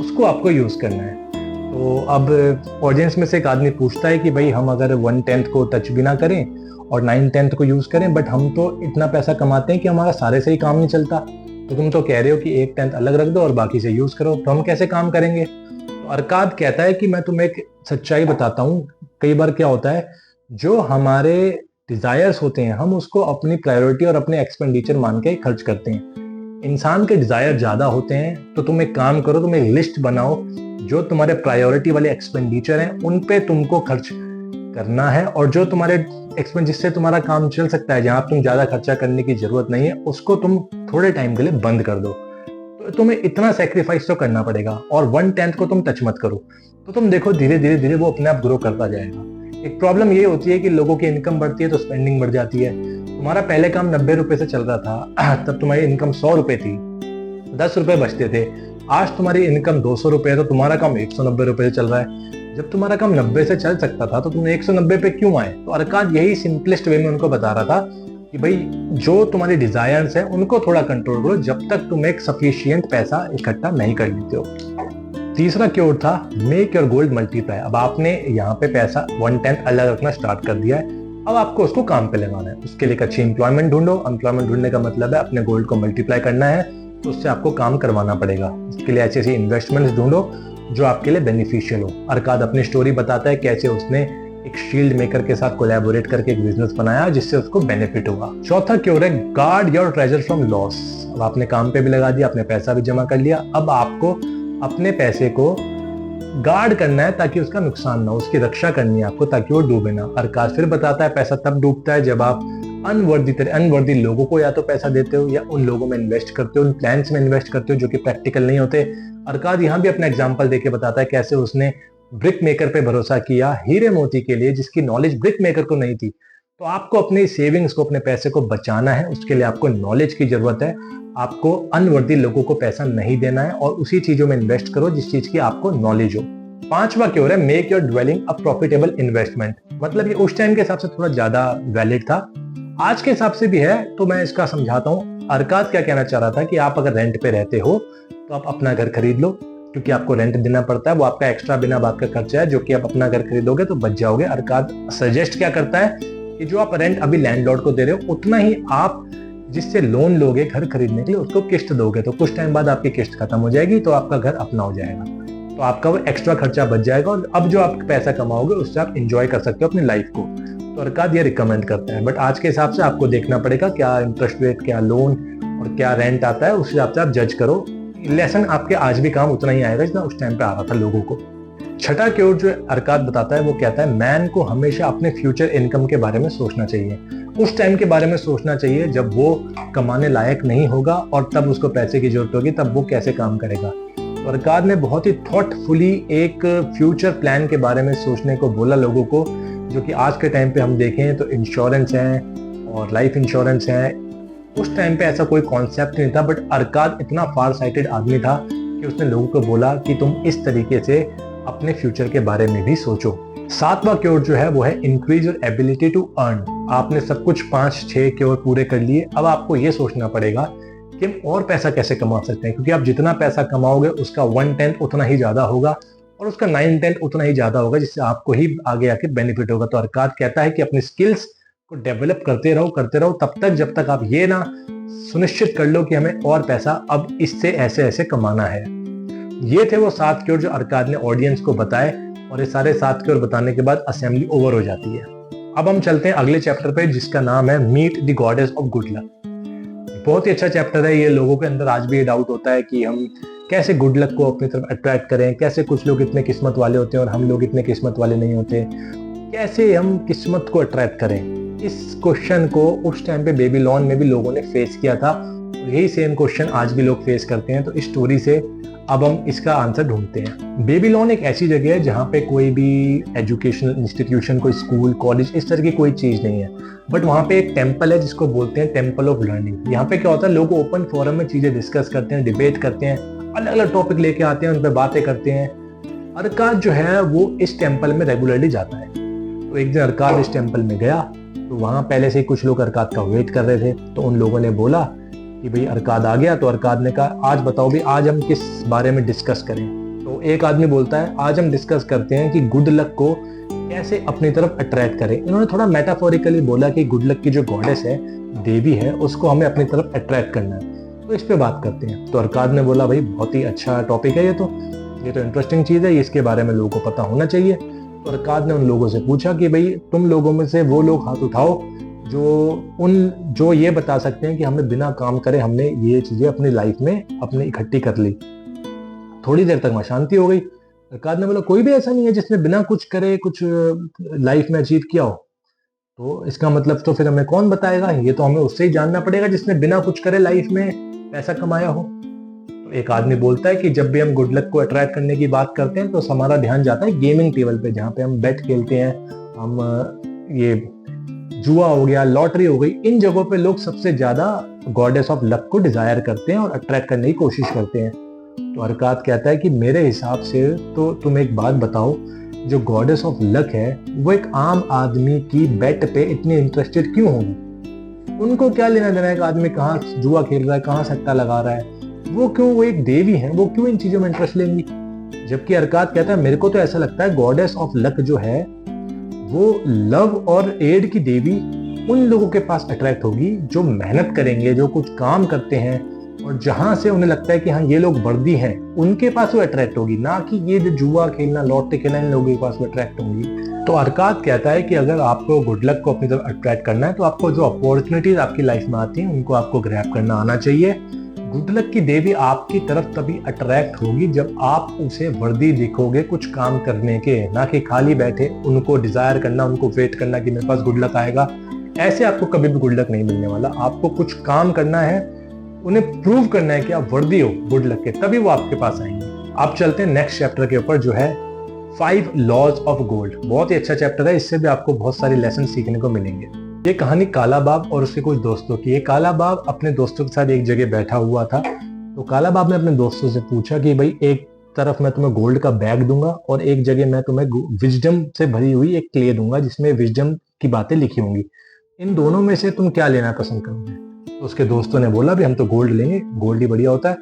उसको आपको यूज करना है। तो अब ऑडियंस में से एक आदमी पूछता है कि भाई हम अगर 1/10 को टच भी ना करें और 9/10 को यूज करें, बट हम तो इतना पैसा कमाते हैं कि हमारा सारे से ही काम नहीं चलता, तो तुम तो कह रहे हो कि 1/10 अलग रख दो और बाकी से यूज करो, तो हम कैसे काम करेंगे? तो अरकाद कहता है कि मैं तुम्हें एक सच्चाई बताता हूँ। कई बार क्या होता है, जो हमारे डिजायर्स होते हैं हम उसको अपनी प्रायोरिटी और अपने एक्सपेंडिचर मान के खर्च करते हैं। इंसान के डिजायर ज्यादा होते हैं, तो तुम एक काम करो, तुम एक लिस्ट बनाओ जो तुम्हारे प्रायोरिटी वाले एक्सपेंडिचर हैं उन पे तुमको खर्च करना है, और जो तुम्हारे एक्सपेंस जिससे तुम्हारा काम चल सकता है, जहां तुम ज्यादा खर्चा करने की जरूरत नहीं है, उसको तुम थोड़े टाइम के लिए बंद कर दो। तो तुम्हें इतना सेक्रीफाइस तो करना पड़ेगा और 1/10 को तुम टच मत करो। तो तुम देखो धीरे धीरे धीरे वो अपने आप ग्रो करता जाएगा। एक प्रॉब्लम ये होती है कि लोगों की इनकम बढ़ती है तो स्पेंडिंग बढ़ जाती है। तुम्हारा पहले काम 90 रुपए से चल रहा था, तब तुम्हारी इनकम 100 रुपए थी, 10 रुपए बचते थे। आज तुम्हारी इनकम 200 रुपए है तो तुम्हारा काम 190 रुपए से चल रहा है। जब तुम्हारा काम 90 से चल सकता था तो तुम 190 पे क्यों आए? तो अरकाद यही सिंपलेस्ट वे में उनको बता रहा था, कि भाई जो तुम्हारी डिजायर्स है उनको थोड़ा कंट्रोल करो जब तक तुम एक सफिशियंट पैसा इकट्ठा नहीं कर लेते हो। तीसरा क्योर था मेक योर गोल्ड मल्टीप्लाई। अब आपने यहाँ पे पैसा 1/10 अलग रखना स्टार्ट कर दिया है, अब आपको उसको काम पे लगाना है। उसके लिए एक अच्छी एम्प्लॉयमेंट ढूंढो। एम्प्लॉयमेंट ढूंढने का मतलब है अपने गोल्ड को मल्टीप्लाई करना है, तो उससे आपको काम करवाना पड़ेगा। उसके लिए ऐसी ऐसी इन्वेस्टमेंट्स ढूंढो जो आपके लिए बेनिफिशियल हो। अरकाद अपनी स्टोरी बताता है कैसे उसने एक शील्ड मेकर के साथ कोलैबोरेट करके एक बिजनेस बनाया जिससे उसको बेनिफिट होगा। चौथा क्योर है guard your treasure from loss. अब आपने काम पे भी लगा दिया, अपने पैसा भी जमा कर लिया, अब आपको अपने पैसे को गार्ड करना है ताकि उसका नुकसान ना हो, उसकी रक्षा करनी है आपको ताकि वो डूबे ना। अरकाद फिर बताता है पैसा तब डूबता है जब आप अनवर्दी लोगों को या तो पैसा देते हो या उन लोगों में इन्वेस्ट करते हो, उन प्लान्स में इन्वेस्ट करते हो जो कि प्रैक्टिकल नहीं होते। अरकाद यहाँ भी अपना एग्जांपल देके बताता है कैसे उसने ब्रिक मेकर पे भरोसा किया हीरे मोती के लिए जिसकी नॉलेज ब्रिक मेकर को नहीं थी। तो आपको अपनी सेविंग्स को, अपने पैसे को बचाना है, उसके लिए आपको नॉलेज की जरूरत है। आपको अनवर्दी लोगों को पैसा नहीं देना है और उसी चीजों में इन्वेस्ट करो जिस चीज की आपको नॉलेज हो। पांचवा क्योर है make your dwelling a profitable investment. मतलब ये उस टाइम के हिसाब से थोड़ा ज्यादा वैलिड था, आज के हिसाब से भी है, तो मैं इसका समझाता हूँ। अरकाद क्या कहना चाह रहा था कि आप अगर रेंट पे रहते हो तो आप अपना घर खरीद लो, क्योंकि आपको रेंट देना पड़ता है, वो आपका एक्स्ट्रा बिना बात का खर्चा है जो कि आप अपना घर खरीदोगे तो बच जाओगे। अरकाद सजेस्ट क्या करता है कि जो आप रेंट अभी लैंडलॉर्ड को दे रहे हो उतना ही आप जिससे लोन लोगे घर खरीदने के लिए उसको किस्त दोगे, तो कुछ टाइम बाद आपकी किस्त खत्म हो जाएगी तो आपका घर अपना हो जाएगा, तो आपका वो एक्स्ट्रा खर्चा बच जाएगा और अब जो आप पैसा कमाओगे उससे आप इंजॉय कर सकते हो अपनी लाइफ को। तो अरकाद ये रिकमेंड करते हैं, बट आज के हिसाब से आपको देखना पड़ेगा क्या इंटरेस्ट रेट, क्या लोन और क्या रेंट आता है, उस हिसाब से आप जज करो। लेसन आपके आज भी काम उतना ही आएगा जितना उस टाइम पे आ रहा था लोगों को। छठा क्योर जो अरकाद बताता है वो कहता है मैन को हमेशा अपने फ्यूचर इनकम के बारे में सोचना चाहिए, उस टाइम के बारे में सोचना चाहिए जब वो कमाने लायक नहीं होगा और तब उसको पैसे की जरूरत होगी, तब वो कैसे काम करेगा। तो अरकाद ने बहुत ही थॉटफुली एक फ्यूचर प्लान के बारे में सोचने को बोला लोगों को, जो कि आज के टाइम पे हम देखें तो इंश्योरेंस है और लाइफ इंश्योरेंस है, उस टाइम पे ऐसा कोई कॉन्सेप्ट नहीं था, बट अरकाद इतना फार साइटेड आदमी था कि उसने लोगों को बोला कि तुम इस तरीके से अपने फ्यूचर के बारे में भी सोचो। सातवां क्योर जो है वो है increase your ability to earn. आपने सब कुछ 5-6 क्योर पूरे कर लिए, अब आपको ये सोचना पड़ेगा कि हम और पैसा कैसे कमा सकते हैं, क्योंकि आप जितना पैसा कमाओगे उसका 1/10 उतना ही ज्यादा होगा और उसका 9/10 उतना ही ज्यादा होगा, जिससे आपको ही आगे आके बेनिफिट होगा। तो अरकाद कहता है कि अपनी स्किल्स को डेवलप करते रहो तब तक जब तक आप ये ना सुनिश्चित कर लो कि हमें और पैसा अब इससे ऐसे ऐसे कमाना है। ये थे वो 7 क्योर जो अरकाद ने ऑडियंस को बताए, और ये सारे 7 क्योर बताने के बाद असेंबली ओवर हो जाती है। अब हम चलते हैं अगले चैप्टर पे जिसका नाम है meet the goddess of good luck. बहुत ही अच्छा चैप्टर है ये। लोगों के अंदर आज भी ये डाउट होता है कि हम कैसे गुड लक को अपनी तरफ अट्रैक्ट करें, कैसे कुछ लोग इतने किस्मत वाले होते हैं और हम लोग इतने किस्मत वाले नहीं होते, कैसे हम किस्मत को अट्रैक्ट करें। इस क्वेश्चन को उस टाइम पे बेबीलोन में भी लोगों ने फेस किया था और यही सेम क्वेश्चन आज भी लोग फेस करते हैं। तो इस स्टोरी से अब हम इसका आंसर ढूंढते हैं। बेबीलोन एक ऐसी जगह है जहाँ पे कोई भी एजुकेशनल इंस्टीट्यूशन, कोई स्कूल, कॉलेज, इस तरह की कोई चीज नहीं है, बट वहाँ पे एक टेम्पल है जिसको बोलते हैं टेम्पल ऑफ लर्निंग। यहाँ पे क्या होता है, लोग ओपन फोरम में चीजें डिस्कस करते हैं, डिबेट करते हैं, अलग अलग टॉपिक लेके आते हैं, उन पर बातें करते हैं। अरकाद जो है वो इस टेम्पल में रेगुलरली जाता है। तो एक दिन अरकाद इस टेम्पल में गया तो वहाँ पहले से ही कुछ लोग अरकाद का वेट कर रहे थे। तो उन लोगों ने बोला कि भाई अरकाद आ गया। तो अरकाद ने कहा आज बताओ भी आज हम किस बारे में डिस्कस करें। तो एक आदमी बोलता है आज हम डिस्कस करते हैं कि गुड लक को कैसे अपनी तरफ अट्रैक्ट करें। इन्होंने थोड़ा मेटाफोरिकली बोला कि गुड लक की जो गॉडेस है, देवी है, उसको हमें अपनी तरफ अट्रैक्ट करना है, तो इस पे बात करते हैं। तो अरकाद ने बोला भाई बहुत ही अच्छा टॉपिक है ये तो इंटरेस्टिंग चीज है, इसके बारे में लोगों को पता होना चाहिए। तो अरकाद ने उन लोगों से पूछा कि भाई तुम लोगों में से वो लोग हाथ उठाओ जो ये बता सकते हैं कि हमें बिना काम करे हमने ये चीजें अपनी लाइफ में अपने इकट्ठी कर ली। थोड़ी देर तक वहां शांति हो गई। अरकाद ने बोला कोई भी ऐसा नहीं है जिसने बिना कुछ करे कुछ लाइफ में अचीव किया हो। तो इसका मतलब तो फिर हमें कौन बताएगा, ये तो हमें उससे ही जानना पड़ेगा जिसने बिना कुछ करे लाइफ में पैसा कमाया हो। तो एक आदमी बोलता है कि जब भी हम गुड लक को अट्रैक्ट करने की बात करते हैं तो हमारा ध्यान जाता है गेमिंग टेबल पे, जहाँ पे हम बेट खेलते हैं, हम ये जुआ हो गया, लॉटरी हो गई, इन जगहों पे लोग सबसे ज्यादा गॉडेस ऑफ लक को डिजायर करते हैं और अट्रैक्ट करने की कोशिश करते हैं। तो अरकाद कहता है कि मेरे हिसाब से तो तुम एक बात बताओ, जो गॉडेस ऑफ लक है वो एक आम आदमी की बेट पे इतनी इंटरेस्टेड क्यों होगी। उनको क्या लेना देना है एक आदमी कहाँ जुआ खेल रहा है, कहाँ सट्टा लगा रहा है, वो क्यों, वो एक देवी है, वो क्यों इन चीजों में इंटरेस्ट लेंगी। जबकि अरकाद कहता है मेरे को तो ऐसा लगता है गॉडेस ऑफ लक जो है वो लव और एड की देवी उन लोगों के पास अट्रैक्ट होगी जो मेहनत करेंगे, जो कुछ काम करते हैं, और जहां से उन्हें लगता है कि हाँ ये लोग वर्दी हैं, उनके पास वो अट्रैक्ट होगी, ना कि ये जो जुआ खेलना लौटते खेलना इन लोगों के पास वो अट्रैक्ट होंगी। तो अरकाद कहता है कि अगर आपको गुड लक को अपनी तरफ अट्रैक्ट करना है तो आपको जो अपॉर्चुनिटीज आपकी लाइफ में आती हैं उनको आपको ग्रैब करना आना चाहिए। गुड लक की देवी आपकी तरफ तभी अट्रैक्ट होगी जब आप उसे वर्दी दिखोगे कुछ काम करने के, ना कि खाली बैठे उनको डिजायर करना, उनको वेट करना कि मेरे पास गुड लक आएगा। ऐसे आपको कभी भी गुड लक नहीं मिलने वाला। आपको कुछ काम करना है, उन्हें प्रूव करना है कि आप वर्दी हो गुड लक के, तभी वो आपके पास आएंगे। आप चलते हैं नेक्स्ट चैप्टर के ऊपर जो है 5 लॉज ऑफ गोल्ड। बहुत ही अच्छा चैप्टर है, इससे भी आपको बहुत सारे लेसन सीखने को मिलेंगे। ये कहानी काला बाब और उसके कुछ दोस्तों की है। काला बाब अपने दोस्तों के साथ एक जगह बैठा हुआ था, तो काला बाब ने अपने दोस्तों से पूछा कि भाई एक तरफ मैं तुम्हें गोल्ड का बैग दूंगा और एक जगह मैं तुम्हें विजडम से भरी हुई एक क्ले दूंगा जिसमें विजडम की बातें लिखी होंगी, इन दोनों में से तुम क्या लेना पसंद करोगे। तो उसके दोस्तों ने बोला भी हम तो गोल्ड लेंगे, गोल्ड ही बढ़िया होता है।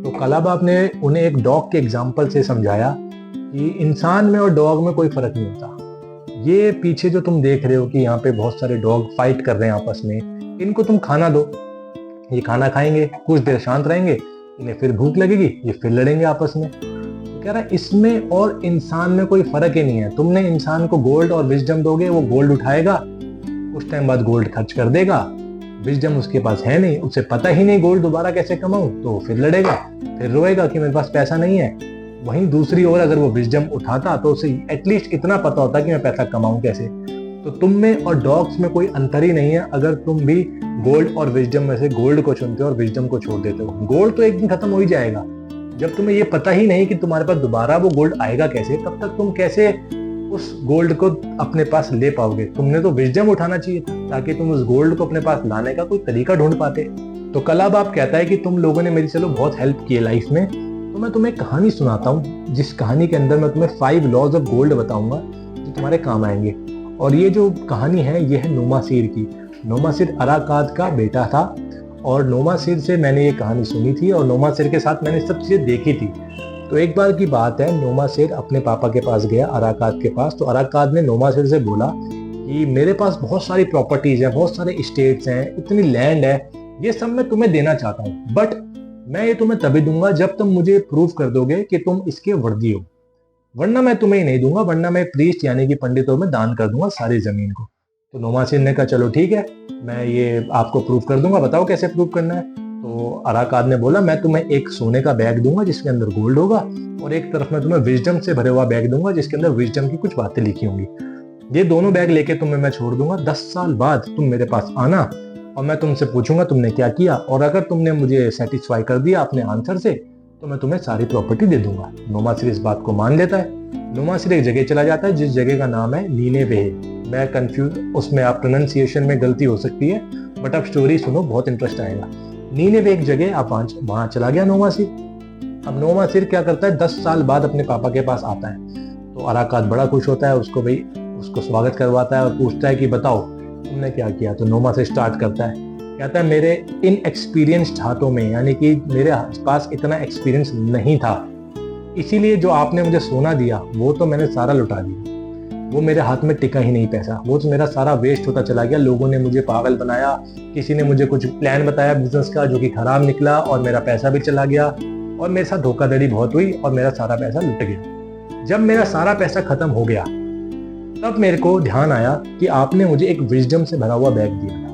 तो काला बाब ने उन्हें एक डॉग के एग्जाम्पल से समझाया कि इंसान में और डॉग में कोई फर्क नहीं होता। ये पीछे जो तुम देख रहे हो कि यहाँ पे बहुत सारे डॉग फाइट कर रहे हैं आपस में, इनको तुम खाना दो, ये खाना खाएंगे, कुछ देर शांत रहेंगे, इन्हें फिर भूख लगेगी, ये फिर लड़ेंगे आपस में। तो कह रहा है इसमें और इंसान में कोई फर्क ही नहीं है। तुमने इंसान को गोल्ड और विजडम दोगे, वो गोल्ड उठाएगा, कुछ टाइम बाद गोल्ड खर्च कर देगा, विजडम उसके पास है नहीं, उसे पता ही नहीं गोल्ड दोबारा कैसे कमाऊं, तो फिर लड़ेगा, फिर रोएगा कि मेरे पास पैसा नहीं है। वहीं दूसरी ओर अगर वो विजडम उठाता तो उसे एटलीस्ट इतना पता होता कि मैं पैसा कमाऊं कैसे। तो तुम में और डॉग्स में कोई अंतर ही नहीं है अगर तुम भी गोल्ड और विजडम में से गोल्ड को चुनते हो और विजडम को छोड़ देते हो। गोल्ड तो एक दिन खत्म हो ही जाएगा। जब तुम्हें ये पता ही नहीं कि तुम्हारे पास दोबारा वो गोल्ड आएगा कैसे, तब तक तुम कैसे उस गोल्ड को अपने पास ले पाओगे। तुमने तो विजडम उठाना चाहिए था ताकि तुम उस गोल्ड को अपने पास लाने का कोई तरीका ढूंढ पाते। तो काला बाब कहता है कि तुम लोगों ने मेरी चलो बहुत हेल्प की है लाइफ में, तो मैं तुम्हें कहानी सुनाता हूँ जिस कहानी के अंदर मैं तुम्हें 5 लॉज ऑफ गोल्ड बताऊंगा जो तुम्हारे काम आएंगे। और ये जो कहानी है ये है नोमासीर की। नोमासीर अराकाद का बेटा था और नोमासीर से मैंने ये कहानी सुनी थी और नोमासीर के साथ मैंने सब चीजें देखी थी। तो एक बार की बात है, नोमासीर अपने पापा के पास गया अराकाद के पास। तो अराकाद ने नोमासीर से बोला कि मेरे पास बहुत सारी प्रॉपर्टीज है, बहुत सारे स्टेट्स हैं, इतनी लैंड है, ये सब मैं तुम्हें देना चाहता हूँ, बट मैं ये तुम्हें तभी दूंगा जब तुम मुझे प्रूव कर दोगे कि तुम इसके वर्दी हो, वरना मैं तुम्हें ही नहीं दूंगा, वरना मैं प्रीस्ट यानी कि पंडितों में दान कर दूंगा सारी जमीन को। तो नोमासीर ने कहा चलो ठीक है, मैं ये आपको प्रूव कर दूंगा, बताओ कैसे प्रूव करना है। तो अराकाद ने बोला मैं तुम्हें एक सोने का बैग दूंगा जिसके अंदर गोल्ड होगा और एक तरफ मैं तुम्हें विजडम से भरे हुआ बैग दूंगा जिसके अंदर विजडम की कुछ बातें लिखी होंगी। ये दोनों बैग लेके तुम्हें मैं छोड़ दूंगा, 10 साल बाद तुम मेरे पास आना और मैं तुमसे पूछूंगा तुमने क्या किया, और अगर तुमने मुझे सेटिस्फाई कर दिया अपने आंसर से तो मैं तुम्हें सारी प्रॉपर्टी दे दूंगा। नोमासीर इस बात को मान लेता है। नोमासीर एक जगह चला जाता है जिस जगह का नाम है नीनेवेह। मैं कंफ्यूज, उसमें आप प्रोनाउंसिएशन में गलती हो सकती है, बट आप स्टोरी सुनो, बहुत इंटरेस्ट आएगा। नीनेवेह एक जगह, आप वहां चला गया नोमासीर। अब नोमासीर क्या करता है, 10 साल बाद अपने पापा के पास आता है। तो अराकाद बड़ा खुश होता है, उसको स्वागत करवाता है और पूछता है कि बताओ तुमने क्या किया। तो नोमासीर स्टार्ट करता है, कहता है मेरे इनएक्सपीरियंस्ड हाथों में, यानी कि मेरे पास इतना एक्सपीरियंस नहीं था, इसीलिए जो आपने मुझे सोना दिया वो तो मैंने सारा लुटा दिया, वो मेरे हाथ में टिका ही नहीं पैसा, वो तो मेरा सारा वेस्ट होता चला गया। लोगों ने मुझे पागल बनाया, किसी ने मुझे कुछ प्लान बताया बिजनेस का जो कि खराब निकला और मेरा पैसा भी चला गया और मेरे साथ धोखाधड़ी बहुत हुई और मेरा सारा पैसा लुट गया। जब मेरा सारा पैसा खत्म हो गया तब मेरे को ध्यान आया कि आपने मुझे एक विजडम से भरा हुआ बैग दिया था।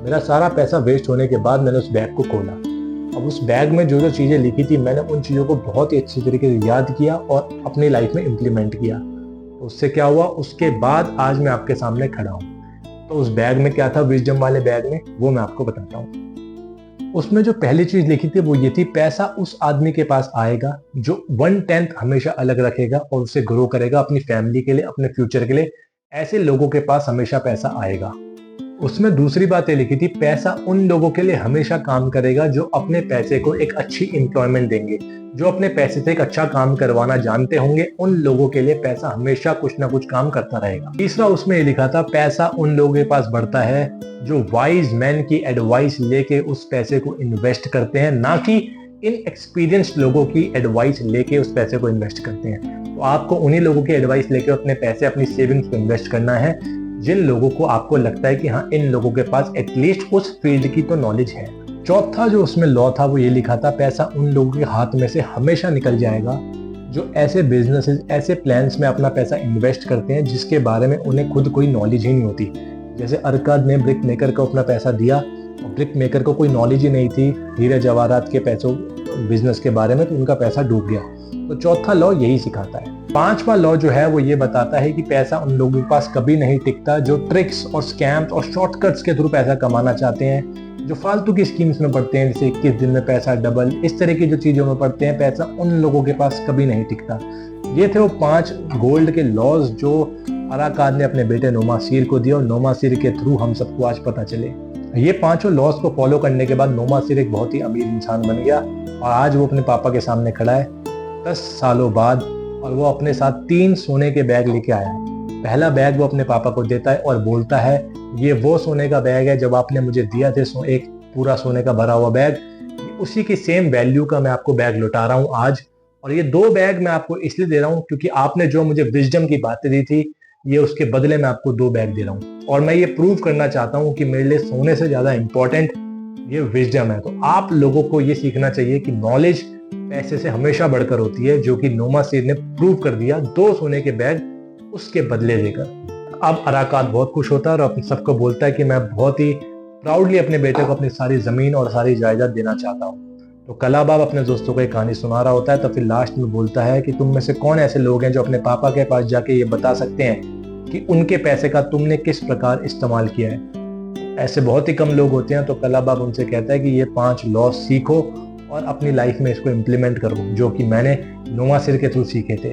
मेरा सारा पैसा वेस्ट होने के बाद मैंने उस बैग को खोला। अब उस बैग में जो जो चीज़ें लिखी थी मैंने उन चीज़ों को बहुत ही अच्छी तरीके से याद किया और अपनी लाइफ में इम्प्लीमेंट किया। तो उससे क्या हुआ, उसके बाद आज मैं आपके सामने खड़ा हूँ। तो उस बैग में क्या था, विजडम वाले बैग में, वो मैं आपको बताता हूँ। उसमें जो पहली चीज लिखी थी वो ये थी, पैसा उस आदमी के पास आएगा जो 1/10 हमेशा अलग रखेगा और उसे ग्रो करेगा अपनी फैमिली के लिए, अपने फ्यूचर के लिए। ऐसे लोगों के पास हमेशा पैसा आएगा। उसमें दूसरी बात ये लिखी थी, पैसा उन लोगों के लिए हमेशा काम करेगा जो अपने पैसे को एक अच्छी एम्प्लॉयमेंट देंगे, जो अपने पैसे से एक अच्छा काम करवाना जानते होंगे। उन लोगों के लिए पैसा हमेशा कुछ ना कुछ काम करता रहेगा। तीसरा उसमें ये लिखा था, पैसा उन लोगों के पास बढ़ता है जो वाइज मैन की एडवाइस लेके उस पैसे को इन्वेस्ट करते हैं, ना कि इन एक्सपीरियंस्ड लोगों की एडवाइस लेके उस पैसे को इन्वेस्ट करते हैं। तो आपको उन्हीं लोगों की एडवाइस लेके अपने पैसे, अपनी सेविंग्स को इन्वेस्ट करना है, जिन लोगों को आपको लगता है कि हाँ, इन लोगों के पास एटलीस्ट उस फील्ड की तो नॉलेज है। चौथा जो उसमें लॉ था वो ये लिखा था, पैसा उन लोगों के हाथ में से हमेशा निकल जाएगा जो ऐसे बिजनेसेस, ऐसे प्लान्स में अपना पैसा इन्वेस्ट करते हैं जिसके बारे में उन्हें खुद कोई नॉलेज ही नहीं होती। जैसे अरकाद ने ब्रिक मेकर को अपना पैसा दिया और ब्रिक मेकर को कोई नॉलेज ही नहीं थी हीरे जवाहरात के पैसों बिजनेस के बारे में, तो उनका पैसा डूब गया। तो चौथा लॉ यही सिखाता है। पांचवा लॉ जो है वो ये बताता है कि पैसा उन लोगों के पास कभी नहीं टिकता जो ट्रिक्स और स्कैम्स और शॉर्टकट्स के थ्रू पैसा कमाना चाहते हैं, जो फालतू की स्कीम्स में पड़ते हैं, जैसे 21 दिन में पैसा डबल, इस तरह की जो चीजों में पड़ते हैं, पैसा उन लोगों के पास कभी नहीं टिकता। ये थे वो 5 गोल्ड के लॉज जो अरकाद ने अपने बेटे नोमासीर को दिया और नोमासीर के थ्रू हम सबको आज पता चले। ये 5 लॉज को फॉलो करने के बाद नोमासीर एक बहुत ही अमीर इंसान बन गया और आज वो अपने पापा के सामने खड़ा है 10 सालों बाद, और वो अपने साथ 3 सोने के बैग लेके आया है। पहला बैग वो अपने पापा को देता है और बोलता है, ये वो सोने का बैग है जब आपने मुझे दिया थे, एक पूरा सोने का भरा हुआ बैग, उसी की सेम वैल्यू का मैं आपको बैग लौटा रहा हूँ आज। और ये 2 बैग मैं आपको इसलिए दे रहा हूँ क्योंकि आपने जो मुझे विजडम की बातें दी थी, ये उसके बदले में आपको 2 बैग दे रहा हूँ। और मैं ये प्रूव करना चाहता हूँ कि मेरे लिए सोने से ज्यादा इंपॉर्टेंट ये विजडम है। तो आप लोगों को ये सीखना चाहिए कि नॉलेज पैसे से हमेशा बढ़कर होती है, जो कि नोमासीर ने प्रूव कर दिया 2 सोने के बैग उसके बदले देकर। अब अरकाद बहुत खुश होता है और अपने सबको बोलता है कि मैं बहुत ही प्राउडली अपने बेटे को अपनी सारी जमीन और सारी जायदाद देना चाहता हूँ। तो कलाबाब अपने दोस्तों को एक कहानी सुना रहा होता है, तो फिर लास्ट में बोलता है कि तुम में से कौन ऐसे लोग हैं जो अपने पापा के पास जाके ये बता सकते हैं कि उनके पैसे का तुमने किस प्रकार इस्तेमाल किया है। ऐसे बहुत ही कम लोग होते हैं। तो कलाबाब उनसे कहता है कि ये 5 लॉ सीखो और अपनी लाइफ में इसको इम्प्लीमेंट करो, जो कि मैंने नोमासीर के थ्रू सीखे थे।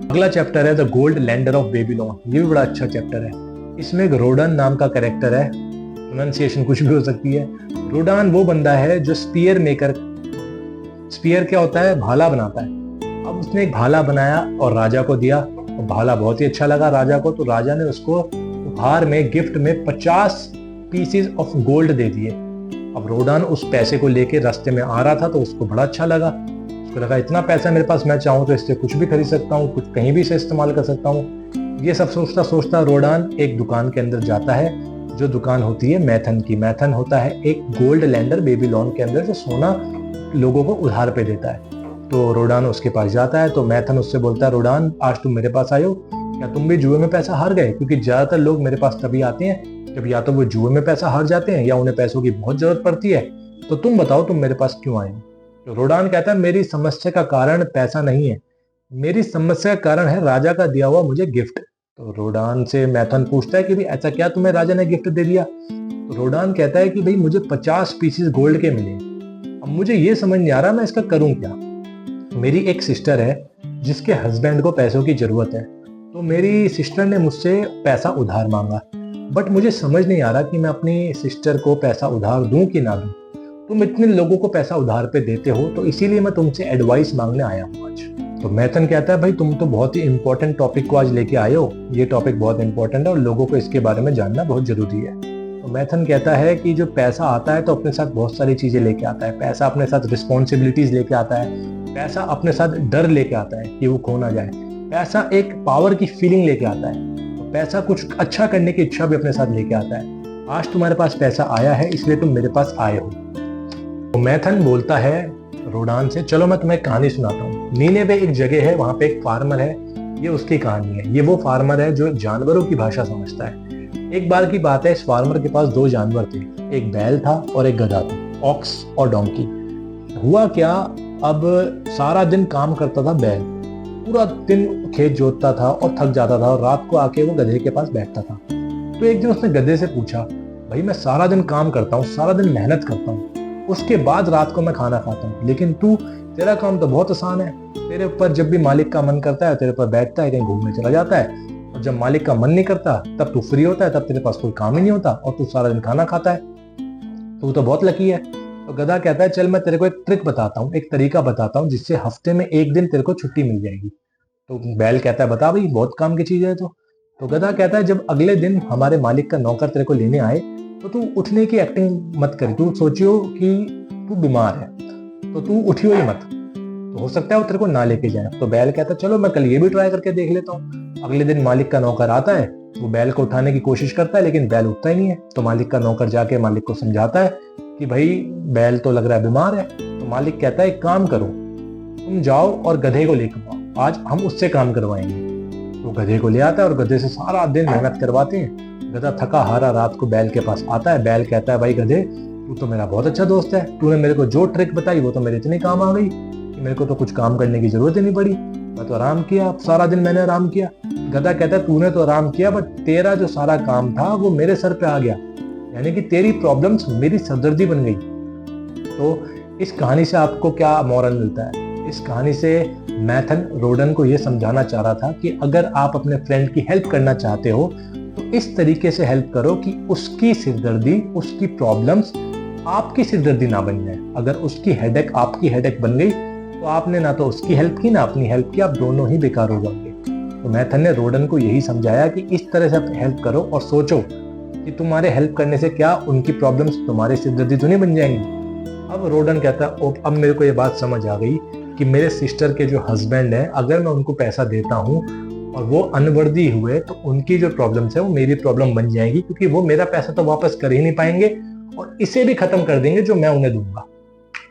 अगला चैप्टर है the gold lender of Babylon. ये भी बड़ा अच्छा चैप्टर है। इसमें एक रोडन नाम का कैरेक्टर है, प्रोनाउंसिएशन कुछ भी हो सकती है। रोडान वो बंदा है जो स्पीयर मेकर, स्पीयर क्या होता है, भाला बनाता है। अब उसने एक भाला बनाया और राजा को दिया और भाला बहुत ही अच्छा लगा राजा को, तो राजा ने उसको उपहार में, गिफ्ट में 50 पीसेस ऑफ गोल्ड दे दिए। अब रोडान उस पैसे को लेके रास्ते में आ रहा था तो उसको बड़ा अच्छा लगा। उसको लगा इतना पैसा मेरे पास, मैं चाहूँ तो इससे कुछ भी खरीद सकता हूँ, कुछ कहीं भी से इस्तेमाल कर सकता हूँ। ये सब सोचता सोचता रोडान एक दुकान के अंदर जाता है, जो दुकान होती है मैथन की। मैथन होता है एक गोल्ड लैंडर बेबीलोन के अंदर जो सोना लोगों को उधार पे देता है। तो रोडान उसके पास जाता है। तो मैथन उससे बोलता है, रोडान आज तुम मेरे पास आए हो, क्या तुम भी जुए में पैसा हार गए? क्योंकि ज्यादातर लोग मेरे पास तभी आते हैं जब या तो वो जुए में पैसा हार जाते हैं या उन्हें पैसों की बहुत जरूरत पड़ती है। तो तुम बताओ तुम मेरे पास क्यों आए हो? तो रोडान कहता है, मेरी समस्या का कारण पैसा नहीं है, मेरी समस्या का कारण है राजा का दिया हुआ मुझे गिफ्ट। तो रोडान से मैथन पूछता है कि भाई ऐसा क्या तुम्हें राजा ने गिफ्ट दे दिया? तो रोडान कहता है कि भाई मुझे 50 पीसेस गोल्ड के मिले। अब मुझे ये समझ नहीं आ रहा मैं इसका करूं क्या। मेरी एक सिस्टर है जिसके हस्बैंड को पैसों की जरूरत है, तो मेरी सिस्टर ने मुझसे पैसा उधार मांगा, बट मुझे समझ नहीं आ रहा कि मैं अपनी सिस्टर को पैसा उधार दूं कि ना दूं। तुम इतने लोगों को पैसा उधार पे देते हो, तो इसीलिए मैं तुमसे एडवाइस मांगने आया हूँ आज। तो मैथन कहता है, भाई तुम तो बहुत ही इंपॉर्टेंट टॉपिक को आज लेके आए हो, ये टॉपिक बहुत इंपॉर्टेंट है और लोगों को इसके बारे में जानना बहुत जरूरी है। तो मैथन कहता है कि जो पैसा आता है तो अपने साथ बहुत सारी चीजें लेके आता है। पैसा अपने साथ रिस्पॉन्सिबिलिटीज लेके आता है, पैसा अपने साथ डर लेके आता है कि वो खो ना जाए, पैसा एक पावर की फीलिंग लेके आता है, तो पैसा कुछ अच्छा करने की इच्छा भी अपने साथ लेके आता है। आज तुम्हारे पास पैसा आया है इसलिए तुम मेरे पास आए हो। तो मैथन बोलता है रोडान से, चलो मैं तुम्हें कहानी सुनाता हूँ। नीनेवे एक जगह है, वहां पे एक फार्मर है, ये उसकी कहानी है। ये वो फार्मर है जो जानवरों की भाषा समझता है। एक बार की बात है, इस फार्मर के पास 2 जानवर थे, एक बैल था और एक गधा था, ऑक्स और डोंकी। हुआ क्या, अब सारा दिन काम करता था बैल, पूरा दिन खेत जोतता था और थक जाता था और रात को आके वो गधे के पास बैठता था। तो एक दिन उसने गधे से पूछा, भाई मैं सारा दिन काम करता हूँ, सारा दिन मेहनत करता हूँ, उसके बाद रात को मैं खाना खाता हूँ, लेकिन तेरा काम तो बहुत आसान है, तेरे ऊपर जब भी मालिक का मन करता है तेरे पर बैठता है, कहीं घूमने चला जाता है, और जब मालिक का मन नहीं करता तब तू फ्री होता है, तब तेरे पास कोई काम ही नहीं होता और तू सारा दिन खाना खाता है। तू तो बहुत लकी है। तो गधा कहता है चल मैं तेरे को एक ट्रिक बताता हूँ, एक तरीका बताता हूँ जिससे हफ्ते में एक दिन तेरे को छुट्टी मिल जाएगी। तो बैल कहता है बता भाई, बहुत काम की चीज है। तो गधा कहता है जब अगले दिन हमारे मालिक का नौकर तेरे को लेने आए तो तू उठने की एक्टिंग मत कर, तू सोचियो कि तू बीमार है तो तू उठियो ही मत, तो हो सकता है वो तेरे को ना लेके जाए। तो बैल कहता है चलो मैं कल ये भी ट्राई करके देख लेता हूँ। अगले दिन मालिक का नौकर आता है, वो बैल को उठाने की कोशिश करता है लेकिन बैल उठता ही नहीं है। तो मालिक का नौकर जाके मालिक को समझाता है कि भाई बैल तो लग रहा है बीमार है। तो मालिक कहता है एक काम करो, तुम जाओ और गधे को लेकर आओ, आज हम उससे काम करवाएंगे। वो गधे को ले आता है और गधे से सारा दिन मेहनत करवाते हैं। गधा थका हारा रात को बैल के पास आता है। बैल कहता है भाई गधे, तू तो मेरा बहुत अच्छा दोस्त है, तूने मेरे को जो ट्रिक बताई वो तो मेरे इतने काम आ गई कि मेरे को तो कुछ काम करने की जरूरत ही नहीं पड़ी, मैं तो आराम किया, सारा दिन मैंने आराम किया। गधा कहता है तूने तो आराम किया बट तेरा जो सारा काम था वो मेरे सर पे आ गया, यानी कि तेरी प्रॉब्लम्स मेरी सरदर्दी बन गई। तो इस कहानी से आपको क्या मॉरल मिलता है? इस कहानी से मैथन रोडन को यह समझाना चाह रहा था कि अगर आप अपने फ्रेंड की हेल्प करना चाहते हो तो इस तरीके से हेल्प करो कि उसकी सिरदर्दी, उसकी प्रॉब्लम्स आपकी सिरदर्दी ना बन जाए। अगर उसकी हेडेक आपकी हेडेक बन गई तो आपने ना तो उसकी हेल्प की ना अपनी हेल्प की, आप दोनों ही बेकार हो जाओगे। तो मैथन ने रोडन को यही समझाया कि इस तरह से आप हेल्प करो और सोचो कि तुम्हारे हेल्प करने से क्या उनकी प्रॉब्लम्स तुम्हारी सिरदर्दी तो नहीं बन जाएंगी। अब रोडन कहता है अब मेरे को ये बात समझ आ गई कि मेरे सिस्टर के जो हस्बैंड है, अगर मैं उनको पैसा देता हूँ और वो अनवर्दी हुए तो उनकी जो प्रॉब्लम्स है वो मेरी प्रॉब्लम बन जाएगी, क्योंकि वो मेरा पैसा तो वापस कर ही नहीं पाएंगे और इसे भी खत्म कर देंगे जो मैं उन्हें दूंगा।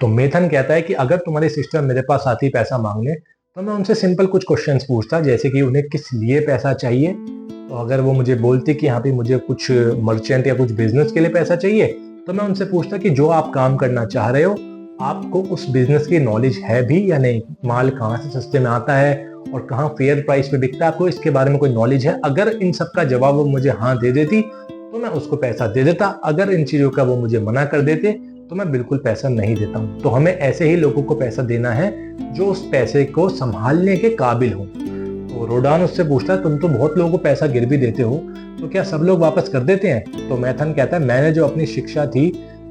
तो मेथन कहता है कि अगर तुम्हारी सिस्टर मेरे पास आती पैसा मांगने तो मैं उनसे सिंपल कुछ क्वेश्चंस पूछता, जैसे कि उन्हें किस लिए पैसा चाहिए। तो अगर वो मुझे बोलती कि यहाँ पे मुझे कुछ मर्चेंट या कुछ बिजनेस के लिए पैसा चाहिए तो मैं उनसे पूछता कि जो आप काम करना चाह रहे हो आपको उस बिजनेस की नॉलेज है भी या नहीं, माल कहाँ से सस्ते में आता है और कहाँ फेयर प्राइस पे बिकता है, आपको इसके बारे में कोई नॉलेज है। अगर इन सब का जवाब वो मुझे हाँ दे देती तो मैं उसको पैसा दे देता, अगर इन चीजों का वो मुझे मना कर देते तो मैं बिल्कुल पैसा नहीं देता हूँ। तो हमें ऐसे ही लोगों को पैसा देना है जो उस पैसे को संभालने के काबिल हो। तो रोडान उससे पूछता है तुम तो बहुत लोगों को पैसा गिर भी देते हो, तो क्या सब लोग वापस कर देते हैं? तो मैथन कहता है मैंने जो अपनी शिक्षा थी,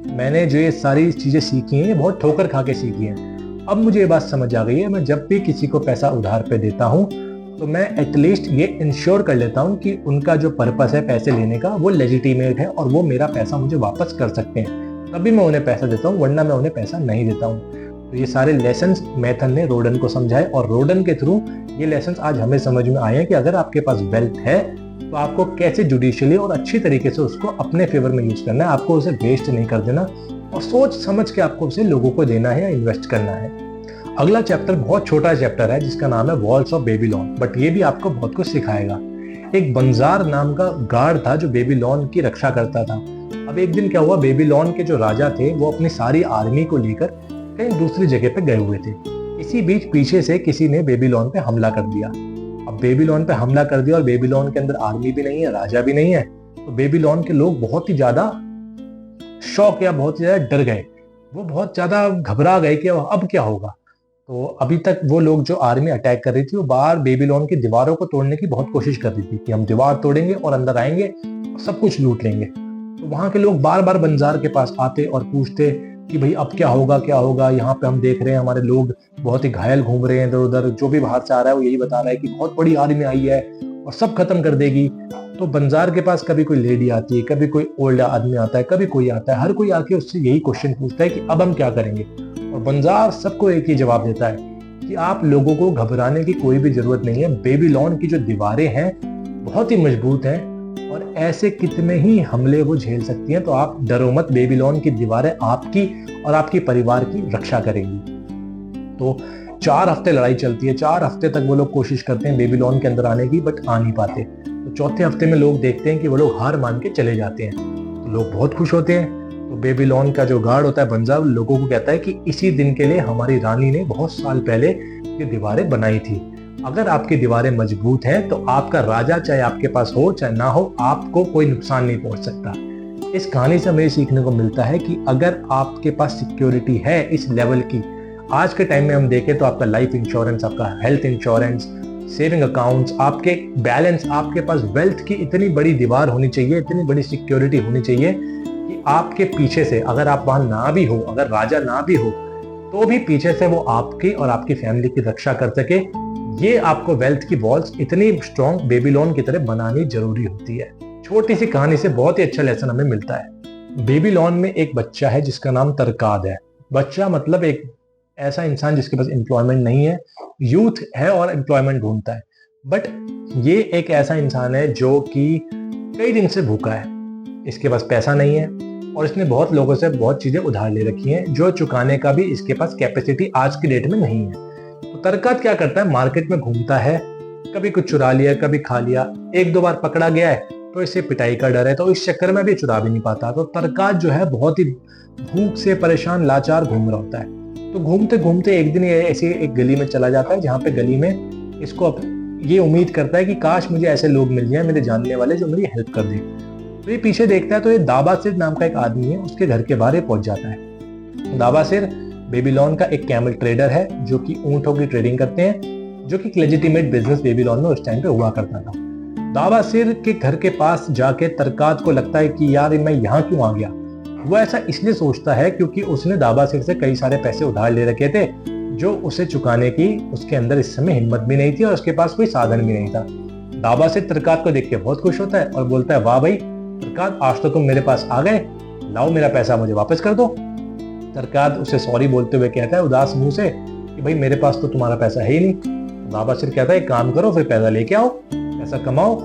मैंने जो ये सारी चीजें सीखी हैं ये बहुत ठोकर खा के सीखी हैं। अब मुझे ये बात समझ आ गई है, मैं जब भी किसी को पैसा उधार पे देता हूँ तो मैं एटलीस्ट ये इंश्योर कर लेता हूँ कि उनका जो पर्पस है पैसे लेने का वो लेजिटिमेट है और वो मेरा पैसा मुझे वापस कर सकते हैं, तभी मैं उन्हें पैसा देता हूँ, वरना मैं उन्हें पैसा नहीं देता हूँ। तो ये सारे लेसन्स मैथन ने रोडन को समझाए और रोडन के थ्रू ये लेसन्स आज हमें समझ में आए हैं कि अगर आपके पास वेल्थ है तो आपको कैसे जुडिशियली और अच्छी तरीके से उसको अपने फेवर में यूज करना है, आपको उसे वेस्ट नहीं कर देना और सोच समझ के आपको उसे लोगों को देना है या इन्वेस्ट करना है। अगला चैप्टर बहुत छोटा चैप्टर है जिसका नाम है वॉल्स ऑफ बेबीलोन, बट ये भी आपको बहुत कुछ सिखाएगा। एक बंजार नाम का गार्ड था जो बेबीलोन की रक्षा करता था। अब एक दिन क्या हुआ, बेबीलोन के जो राजा थे वो अपनी सारी आर्मी को लेकर कहीं दूसरी जगह पे गए हुए थे। इसी बीच पीछे से किसी ने बेबीलोन पे हमला कर दिया। अब बेबीलोन पे हमला कर दिया और बेबीलोन के अंदर आर्मी भी नहीं है, राजा भी नहीं है, तो बेबीलोन के लोग बहुत ही ज्यादा शौक या बहुत ही ज्यादा डर गए, वो बहुत ज्यादा घबरा गए कि अब क्या होगा। तो अभी तक वो लोग जो आर्मी अटैक कर रही थी वो बाहर बेबीलोन की दीवारों को तोड़ने की बहुत कोशिश कर रही थी कि हम दीवार तोड़ेंगे और अंदर आएंगे और सब कुछ लूट लेंगे। तो वहां के लोग बार बार बंजार के पास आते और पूछते कि भाई अब क्या होगा क्या होगा, यहाँ पे हम देख रहे हैं हमारे लोग बहुत ही घायल घूम रहे हैं इधर उधर, जो भी बाहर से आ रहा है वो यही बता रहा है कि बहुत बड़ी आर्मी आई है और सब खत्म कर देगी। तो बंजार के पास कभी कोई लेडी आती है, कभी कोई ओल्ड आदमी आता है, कभी कोई आता है, हर कोई आके उससे यही क्वेश्चन पूछता है कि अब हम क्या करेंगे। और बंजार सबको एक ही जवाब देता है कि आप लोगों को घबराने की कोई भी जरूरत नहीं है, बेबीलोन की जो दीवारें हैं बहुत ही मजबूत हैं और ऐसे कितने ही हमले वो झेल सकती हैं, तो आप डरो मत, बेबीलोन की दीवारें आपकी और आपके परिवार की रक्षा करेंगी। तो 4 हफ्ते लड़ाई चलती है, 4 हफ्ते तक वो लोग कोशिश करते हैं बेबीलोन के अंदर आने की, बट आ नहीं पाते। तो चौथे हफ्ते में लोग देखते हैं कि वो लोग हार मान के चले जाते हैं, तो लोग बहुत खुश होते हैं। तो बेबीलोन का जो गार्ड होता है बंजार, लोगों को कहता है कि इसी दिन के लिए हमारी रानी ने बहुत साल पहले ये दीवारें बनाई थी, अगर आपकी दीवारें मजबूत हैं तो आपका राजा चाहे आपके पास हो चाहे ना हो, आपको कोई नुकसान नहीं पहुंच सकता। इस कहानी से हमें सीखने को मिलता है कि अगर आपके पास सिक्योरिटी है इस लेवल की, आज के टाइम में हम देखें तो आपका लाइफ इंश्योरेंस, आपका हेल्थ इंश्योरेंस, सेविंग अकाउंट्स, आपके बैलेंस, आपके पास वेल्थ की इतनी बड़ी दीवार होनी चाहिए, इतनी बड़ी सिक्योरिटी होनी चाहिए कि आपके पीछे से अगर आप वहां ना भी हो, अगर राजा ना भी हो, तो भी पीछे से वो आपकी और आपकी फैमिली की रक्षा कर सके। ये आपको वेल्थ की वॉल्स इतनी स्ट्रॉन्ग बेबीलोन की तरह बनानी जरूरी होती है। छोटी सी कहानी से बहुत ही अच्छा लेसन हमें मिलता है। बेबीलोन में एक बच्चा है जिसका नाम तरकाद है। बच्चा मतलब एक ऐसा इंसान जिसके पास एम्प्लॉयमेंट नहीं है, यूथ है और एम्प्लॉयमेंट ढूंढता है। बट ये एक ऐसा इंसान है जो कि कई दिन से भूखा है, इसके पास पैसा नहीं है और इसने बहुत लोगों से बहुत चीजें उधार ले रखी हैं जो चुकाने का भी इसके पास कैपेसिटी आज की डेट में नहीं है। तो तरकात क्या करता है, मार्केट में घूमता है, कभी कुछ चुरा लिया, कभी खा लिया, एक दो बार पकड़ा गया है तो इसे पिटाई का डर है, तो इस चक्कर में भी चुरा भी नहीं पाता। तो तरकात जो है बहुत ही भूख से परेशान लाचार घूम रहा होता है। तो घूमते घूमते एक दिन ये ऐसी एक गली में चला जाता है जहाँ पे गली में इसको ये उम्मीद करता है कि काश मुझे ऐसे लोग मिल जाए मेरे जानने वाले जो मेरी हेल्प कर दे। तो ये पीछे देखता है तो ये दाबा सिर नाम का एक आदमी है, उसके घर के बाहर पहुंच जाता है। दाबा सिर बेबीलोन का एक कैमल ट्रेडर है जो कि ऊंटों की ट्रेडिंग करते हैं, जो कि लेजिटिमेट बिजनेस बेबीलोन में उस टाइम पे हुआ करता था। दाबा सिर के घर के पास जाके तरकात को लगता है कि यार मैं यहाँ क्यों आ गया। वो ऐसा इसलिए सोचता है क्योंकि उसने दाबा सिर से कई सारे पैसे उधार ले रखे थे जो उसे चुकाने की उसके अंदर इस समय हिम्मत भी नहीं थी और उसके पास कोई साधन भी नहीं था। दाबा सिर तरकात को देख के बहुत खुश होता है और बोलता है, वाह भाई तरकात, आज तो तुम मेरे पास आ गए, लाओ मेरा पैसा मुझे वापस कर दो। तरकात उसे सॉरी बोलते हुए कहता है उदास मुंह से कि भाई मेरे पास तो तुम्हारा पैसा है ही नहीं। दाबा सिर कहता है एक काम करो, फिर पैसा लेके आओ, पैसा कमाओ।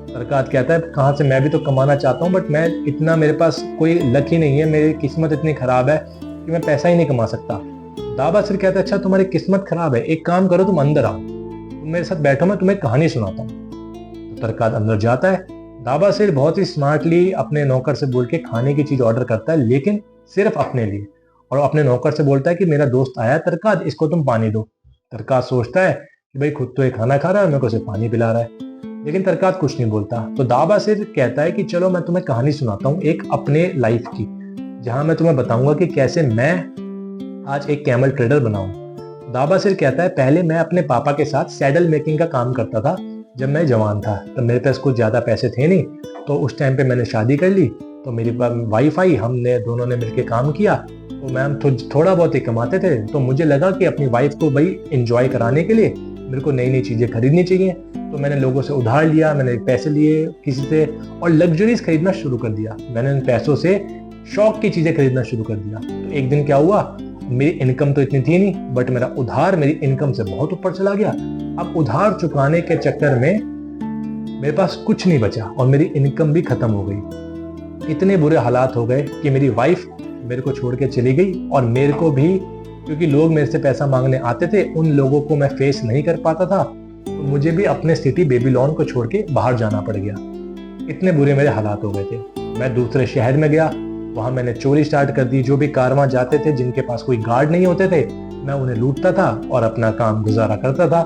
तरकात कहता है कहाँ से, मैं भी तो कमाना चाहता हूँ बट मैं इतना, मेरे पास कोई लक ही नहीं है, मेरी किस्मत इतनी खराब है कि मैं पैसा ही नहीं कमा सकता। दाबा सिर कहता है अच्छा तुम्हारी किस्मत खराब है, एक काम करो तुम अंदर आओ, तुम मेरे साथ बैठो, मैं तुम्हें कहानी सुनाता हूँ। तो तरकात अंदर जाता है। दाबा सिर बहुत ही स्मार्टली अपने नौकर से बोल के खाने की चीज ऑर्डर करता है, लेकिन सिर्फ अपने लिए, और अपने नौकर से बोलता है कि मेरा दोस्त आया तरकात, इसको तुम पानी दो। तरकात सोचता है कि भाई खुद तो ये खाना खा रहा है, मेरे को सिर्फ पानी पिला रहा है, लेकिन तरकात कुछ नहीं बोलता। तो दाबा सिर कहता है कि चलो मैं तुम्हें कहानी सुनाता हूँ एक अपने लाइफ की, जहां मैं तुम्हें बताऊंगा कि कैसे मैं आज एक कैमल ट्रेडर बनाऊं। दाबा सिर कहता है पहले मैं अपने पापा के साथ सैडल मेकिंग का काम करता था जब मैं जवान था, तो मेरे पास कुछ ज्यादा पैसे थे नहीं, तो उस टाइम पे मैंने शादी कर ली, तो मेरी वाइफ आई, हमने दोनों ने मिलकर काम किया, तो मैम थोड़ा बहुत ही कमाते थे, तो मुझे लगा कि अपनी वाइफ को भाई एंजॉय कराने के लिए मेरे को नई नई चीजें खरीदनी चाहिए। तो मैंने लोगों से उधार लिया, मैंने पैसे लिए किसी से और लग्जरीज खरीदना शुरू कर दिया। मैंने उन पैसों से शौक की चीजें खरीदना शुरू कर दिया। तो एक दिन क्या हुआ, मेरी इनकम तो इतनी थी नहीं, बट मेरा उधार मेरी इनकम से बहुत ऊपर चला गया। अब उधार चुकाने के चक्कर में मेरे पास कुछ नहीं बचा और मेरी इनकम भी खत्म हो गई। इतने बुरे हालात हो गए कि मेरी वाइफ मेरे को छोड़ के चली गई और मेरे को भी, क्योंकि लोग मेरे से पैसा मांगने आते थे, उन लोगों को मैं फेस नहीं कर पाता था, तो मुझे भी अपने सिटी बेबीलोन को छोड़ के बाहर जाना पड़ गया। इतने बुरे मेरे हालात हो गए थे। मैं दूसरे शहर में गया, वहां मैंने चोरी स्टार्ट कर दी। जो भी कारवां जाते थे जिनके पास कोई गार्ड नहीं होते थे, मैं उन्हें लूटता था और अपना काम गुजारा करता था।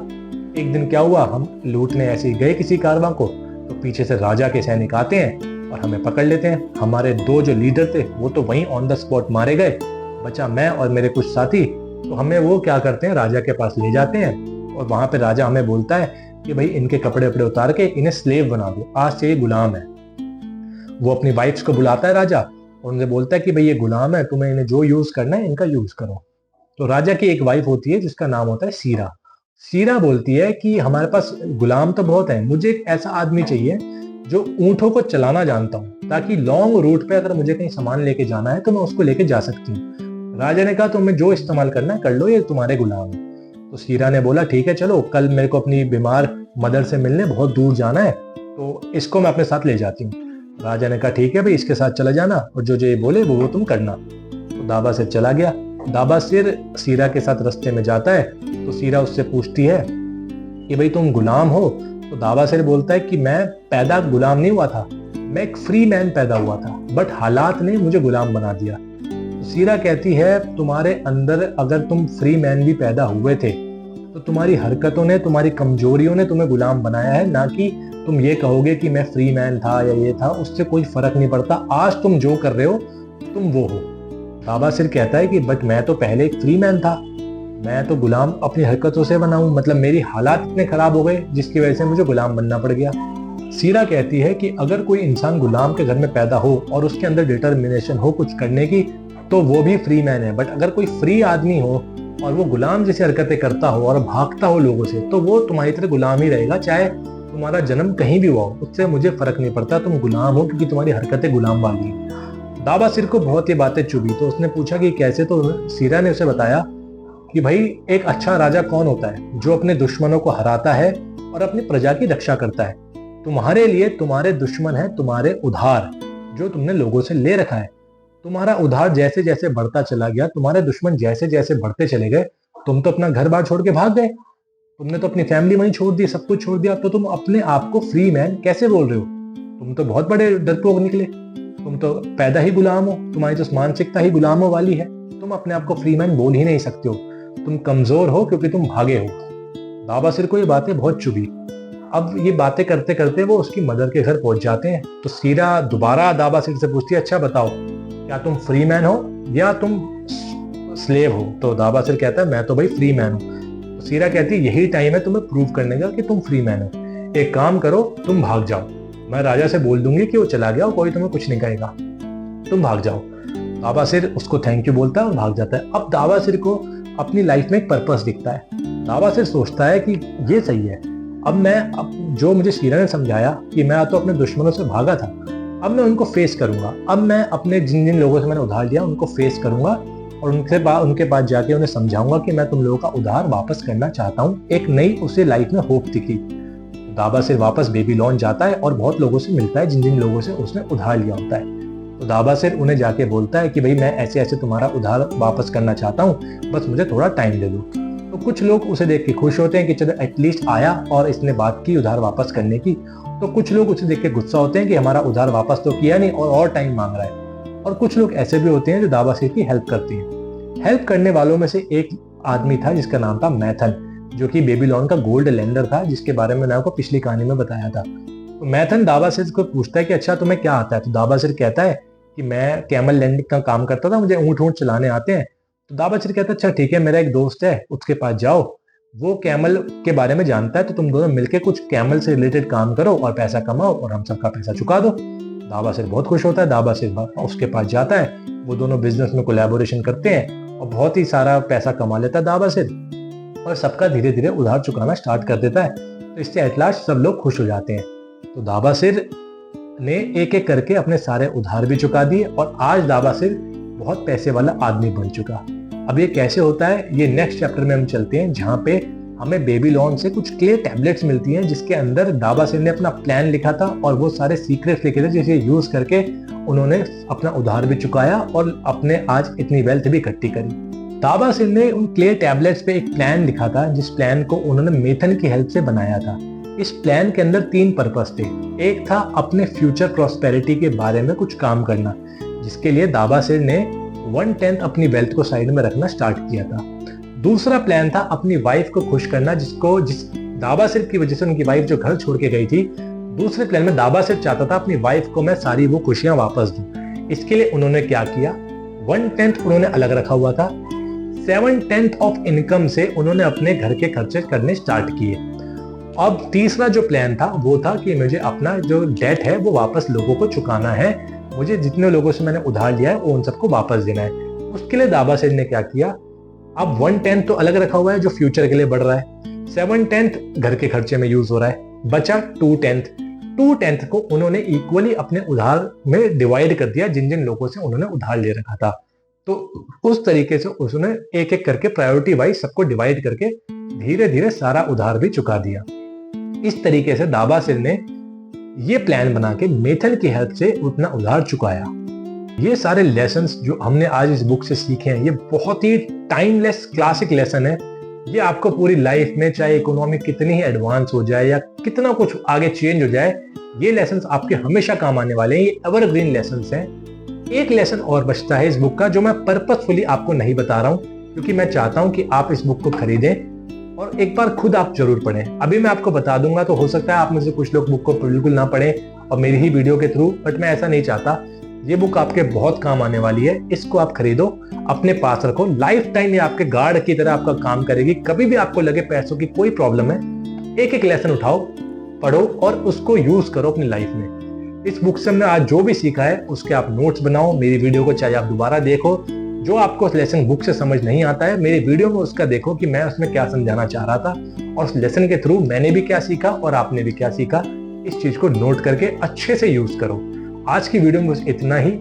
एक दिन क्या हुआ, हम लूटने ऐसे ही गए किसी कारवां को, तो पीछे से राजा के सैनिक आते हैं और हमें पकड़ लेते हैं। हमारे दो जो लीडर थे वो तो वहीं ऑन द स्पॉट मारे गए, बचा मैं और मेरे कुछ साथी। तो हमें वो क्या करते हैं, राजा के पास ले जाते हैं और वहां पे राजा हमें बोलता है कि भाई इनके कपड़े वपड़े उतार के इन्हें स्लेव बना दो, आज से ये गुलाम है। वो अपनी वाइफ्स को बुलाता है राजा और उनसे बोलता है कि भाई ये गुलाम है, तुम्हें इन्हें जो यूज करना है इनका यूज करो। तो राजा की एक वाइफ होती है जिसका नाम होता है सीरा। सीरा बोलती है कि हमारे पास गुलाम तो बहुत है, मुझे एक ऐसा आदमी चाहिए जो ऊंटों को चलाना जानता हूँ, ताकि लॉन्ग रूट पे अगर मुझे कहीं सामान लेके जाना है तो मैं उसको लेके जा सकती हूँ। राजा ने कहा तुम्हें जो इस्तेमाल करना है कर लो, ये तुम्हारे गुलाम है। तो सीरा ने बोला ठीक है चलो, कल मेरे को अपनी बीमार मदर से मिलने बहुत दूर जाना है, तो इसको मैं अपने साथ ले जाती हूँ। राजा ने कहा ठीक है भाई, इसके साथ चला जाना और जो जो ये बोले वो तुम करना। तो दाबा सिर चला गया। दाबा सिर सीरा के साथ रास्ते में जाता है तो सीरा उससे पूछती है कि भाई तुम गुलाम हो। तो दाबा सिर बोलता है कि मैं पैदा गुलाम नहीं हुआ था, मैं एक फ्री मैन पैदा हुआ था, बट हालात ने मुझे गुलाम बना दिया। तो सीरा कहती है तुम्हारे अंदर अगर तुम फ्री मैन भी पैदा हुए थे तो तुम्हारी हरकतों ने, तुम्हारी कमजोरियों ने तुम्हें गुलाम बनाया है, ना कि तुम ये कहोगे कि मैं फ्री मैन था या ये था, उससे कोई फर्क नहीं पड़ता। आज तुम जो कर रहे हो तुम वो हो। दाबा सिर कहता है कि बट मैं तो पहले एक फ्री मैन था। मैं तो गुलाम अपनी हरकतों से बना हूं, मतलब मेरी हालात इतने खराब हो गए जिसकी वजह से मुझे गुलाम बनना पड़ गया। सीरा कहती है कि अगर कोई इंसान गुलाम के घर में पैदा हो और उसके अंदर डिटर्मिनेशन हो कुछ करने की, तो वो भी फ्री मैन है। बट अगर कोई फ्री आदमी हो और वो गुलाम जैसी हरकतें करता हो और भागता हो लोगों से, तो वो तुम्हारी तरह गुलाम ही रहेगा, चाहे तुम्हारा जन्म कहीं भी हुआ हो, उससे मुझे फर्क नहीं पड़ता, तुम गुलाम हो क्योंकि तुम्हारी हरकतें गुलाम वाली हैं। दावा सिर को बहुत ये बातें चुभी, तो उसने पूछा कि कैसे, तो सीरा ने उसे बताया कि भाई एक अच्छा राजा कौन होता है, जो अपने दुश्मनों को हराता है और अपनी प्रजा की रक्षा करता है। तुम्हारे लिए तुम्हारे दुश्मन है तुम्हारे उधार, जो तुमने लोगों से ले रखा है। तुम्हारा उधार जैसे जैसे बढ़ता चला गया, तुम्हारे दुश्मन जैसे जैसे बढ़ते चले गए, तुम तो अपना घर बार छोड़ के भाग गए, तुमने तो अपनी फैमिली वहीं छोड़ दी, सब कुछ छोड़ दिया, तो तुम अपने आप को फ्री मैन कैसे बोल रहे हो? तुम तो बहुत बड़े डरपोक निकले, तुम तो पैदा ही गुलाम हो, तुम्हारी तो मानसिकता ही गुलामों वाली है, तुम अपने आप को फ्री मैन बोल ही नहीं सकते हो, तुम कमजोर हो क्योंकि तुम भागे हो। दावा सिर को ये बातें बहुत चुभी। अब ये बातें करते करते वो उसकी मदर के घर पहुंच जाते हैं, तो सीरा दोबारा दावा सिर से पूछती है, अच्छा बताओ, क्या तुम फ्री मैन हो या तुम स्लेव हो? तो दावा सिर कहता है, मैं तो भाई फ्री मैन हूँ। तो सीरा कहती है, यही टाइम है तुम्हें प्रूव करने का कि तुम फ्री मैन हो। एक काम करो, तुम भाग जाओ, मैं राजा से बोल दूंगी कि वो चला गया, कोई तुम्हें कुछ नहीं कहेगा, तुम भाग जाओ। दावा सिर उसको थैंक यू बोलता है और भाग जाता है। अब दावा सिर को अपनी लाइफ में एक पर्पस दिखता है। दावा सिर सोचता है कि ये सही है, अब जो मुझे सीरा ने समझाया कि मैं तो अपने दुश्मनों से भागा था, अब मैं उनको फेस करूंगा, अब मैं अपने जिन जिन लोगों से मैंने उधार लिया उनको फेस करूंगा और उनके पास जाके उन्हें समझाऊंगा कि मैं तुम लोगों का उधार वापस करना चाहता हूँ। एक नई उसे लाइफ में होप दिखी। दावा सिर वापस बेबीलोन जाता है और बहुत लोगों से मिलता है जिन जिन लोगों से उसने उधार लिया होता है। तो दावा सिर उन्हें जाके बोलता है कि भाई मैं ऐसे ऐसे तुम्हारा उधार वापस करना चाहता हूँ, बस मुझे थोड़ा टाइम दे दो। तो कुछ लोग उसे देख के खुश होते हैं कि चलो एटलीस्ट आया और इसने बात की उधार वापस करने की। तो कुछ लोग उसे देख के गुस्सा होते हैं कि हमारा उधार वापस तो किया नहीं और टाइम मांग रहा है। और कुछ लोग ऐसे भी होते हैं जो दावा सिर की हेल्प करते हैं। हेल्प करने वालों में से एक आदमी था जिसका नाम था मैथन, जो कि बेबीलोन का गोल्ड लेंडर था, जिसके बारे में मैंने आपको पिछली कहानी में बताया था। तो मैथन दावा सिर को पूछता है कि अच्छा तुम्हें क्या आता है? तो दावा सिर कहता है कि मैं कैमल लैंडिंग का काम करता था, मुझे ऊंट चलाने आते हैं। तो दावा सिर कहता है अच्छा ठीक है, मेरा एक दोस्त है, उसके पास जाओ, वो कैमल के बारे में जानता है, तो तुम दोनों मिलकर कुछ कैमल से रिलेटेड काम करो और पैसा कमाओ और हम सबका पैसा चुका दो। दावा सिर बहुत खुश होता है, दावा सिर उसके पास जाता है, वो दोनों बिजनेस में कोलैबोरेशन करते हैं और बहुत ही सारा पैसा कमा लेता है दावा सिर और सबका धीरे धीरे उधार चुकाना स्टार्ट कर देता है। तो इससे एट लास्ट सब लोग खुश हो जाते हैं। तो दावा सिर ने एक एक करके अपने सारे उधार भी चुका दिए और आज दावा सिर बहुत पैसे वाला आदमी बन चुका। अब ये कैसे होता है, ये नेक्स्ट चैप्टर में हम चलते हैं, जहाँ पे हमें बेबीलोन से कुछ क्ले टैबलेट्स मिलती हैं जिसके अंदर दावा सिर ने अपना प्लान लिखा था और वो सारे सीक्रेट्स लिखे थे जिसे यूज करके उन्होंने अपना उधार भी चुकाया और अपने आज इतनी वेल्थ भी इकट्ठी करी। दावा सिर ने उन क्ले टैबलेट्स पे एक प्लान लिखा था, जिस प्लान को उन्होंने मेथन की हेल्प से बनाया था। इस प्लान के अंदर 3 पर्पस थे। एक था अपने फ्यूचर प्रॉस्पेरिटी के बारे में कुछ काम करना, जिसके लिए दावा सिर ने 1/10 अपनी वेल्थ को साइड में रखना स्टार्ट किया था। दूसरा प्लान था अपनी वाइफ को खुश करना, जिस दावा सिर की वजह से उनकी वाइफ जो घर छोड़ के गई थी। दूसरे प्लान में दावा सिर चाहता था अपनी वाइफ को मैं सारी वो खुशियां वापस दूं। इसके लिए उन्होंने क्या किया, 1/10 उन्होंने अलग रखा हुआ था, 7/10 ऑफ इनकम से उन्होंने अपने घर के खर्चे करने स्टार्ट किए। अब तीसरा जो प्लान था वो था कि मुझे अपना जो डेट है वो वापस लोगों को चुकाना है, मुझे जितने लोगों से मैंने उधार लिया है वो उन सबको वापस देना है। उसके लिए दावा सिर ने क्या किया, अब 1/10 तो अलग रखा हुआ है जो फ्यूचर के लिए बढ़ रहा है, 7/10 घर के खर्चे में यूज हो रहा है, बचा 2/10 को उन्होंने इक्वली अपने उधार में डिवाइड कर दिया जिन जिन लोगों से उन्होंने उधार ले रखा था। तो उस तरीके से उसने एक एक करके प्रायोरिटी वाइज सबको डिवाइड करके धीरे धीरे सारा उधार भी चुका दिया। इस तरीके से दावा सिर ने ये प्लान बना के मेथन की हेल्प से उतना उधार चुकाया। ये सारे लेसन्स जो हमने आज इस बुक से सीखे हैं, ये बहुत ही टाइमलेस क्लासिक लेसन है। ये आपको पूरी लाइफ में चाहे इकोनॉमी कितनी ही एडवांस हो जाए या कितना कुछ आगे चेंज हो जाए, ये लेसन्स आपके हमेशा काम आने वाले हैं। ये एवरग्रीन लेसन्स हैं। एक लेसन और बचता है इस बुक का जो मैं पर्पसफुली आपको नहीं बता रहा हूँ, क्योंकि मैं चाहता हूँ कि आप इस बुक को खरीदें और एक बार खुद आप जरूर पढ़ें। अभी मैं आपको बता दूंगा तो हो सकता है आप में से कुछ लोग बुक को बिल्कुल ना पढ़ें और मेरी ही वीडियो के थ्रू, बट मैं ऐसा नहीं चाहता। ये बुक आपके बहुत काम आने वाली है। इसको आप खरीदो, अपने पास रखो, लाइफ टाइम ये आपके गार्ड की तरह आपका काम करेगी। कभी भी आपको लगे पैसों की कोई प्रॉब्लम है, एक एक लेसन उठाओ, पढ़ो और उसको यूज करो अपनी लाइफ में। इस बुक से हमने आज जो भी सीखा है उसके आप नोट्स बनाओ, मेरी वीडियो को चाहे आप दोबारा देखो। जो आपको लेसन बुक से समझ नहीं आता है, मेरी वीडियो में उसका देखो कि मैं उसमें क्या समझाना चाह रहा था और उस लेसन के थ्रू मैंने भी क्या सीखा और आपने भी क्या सीखा। इस चीज को नोट करके अच्छे से यूज करो। आज की वीडियो में बस इतना ही।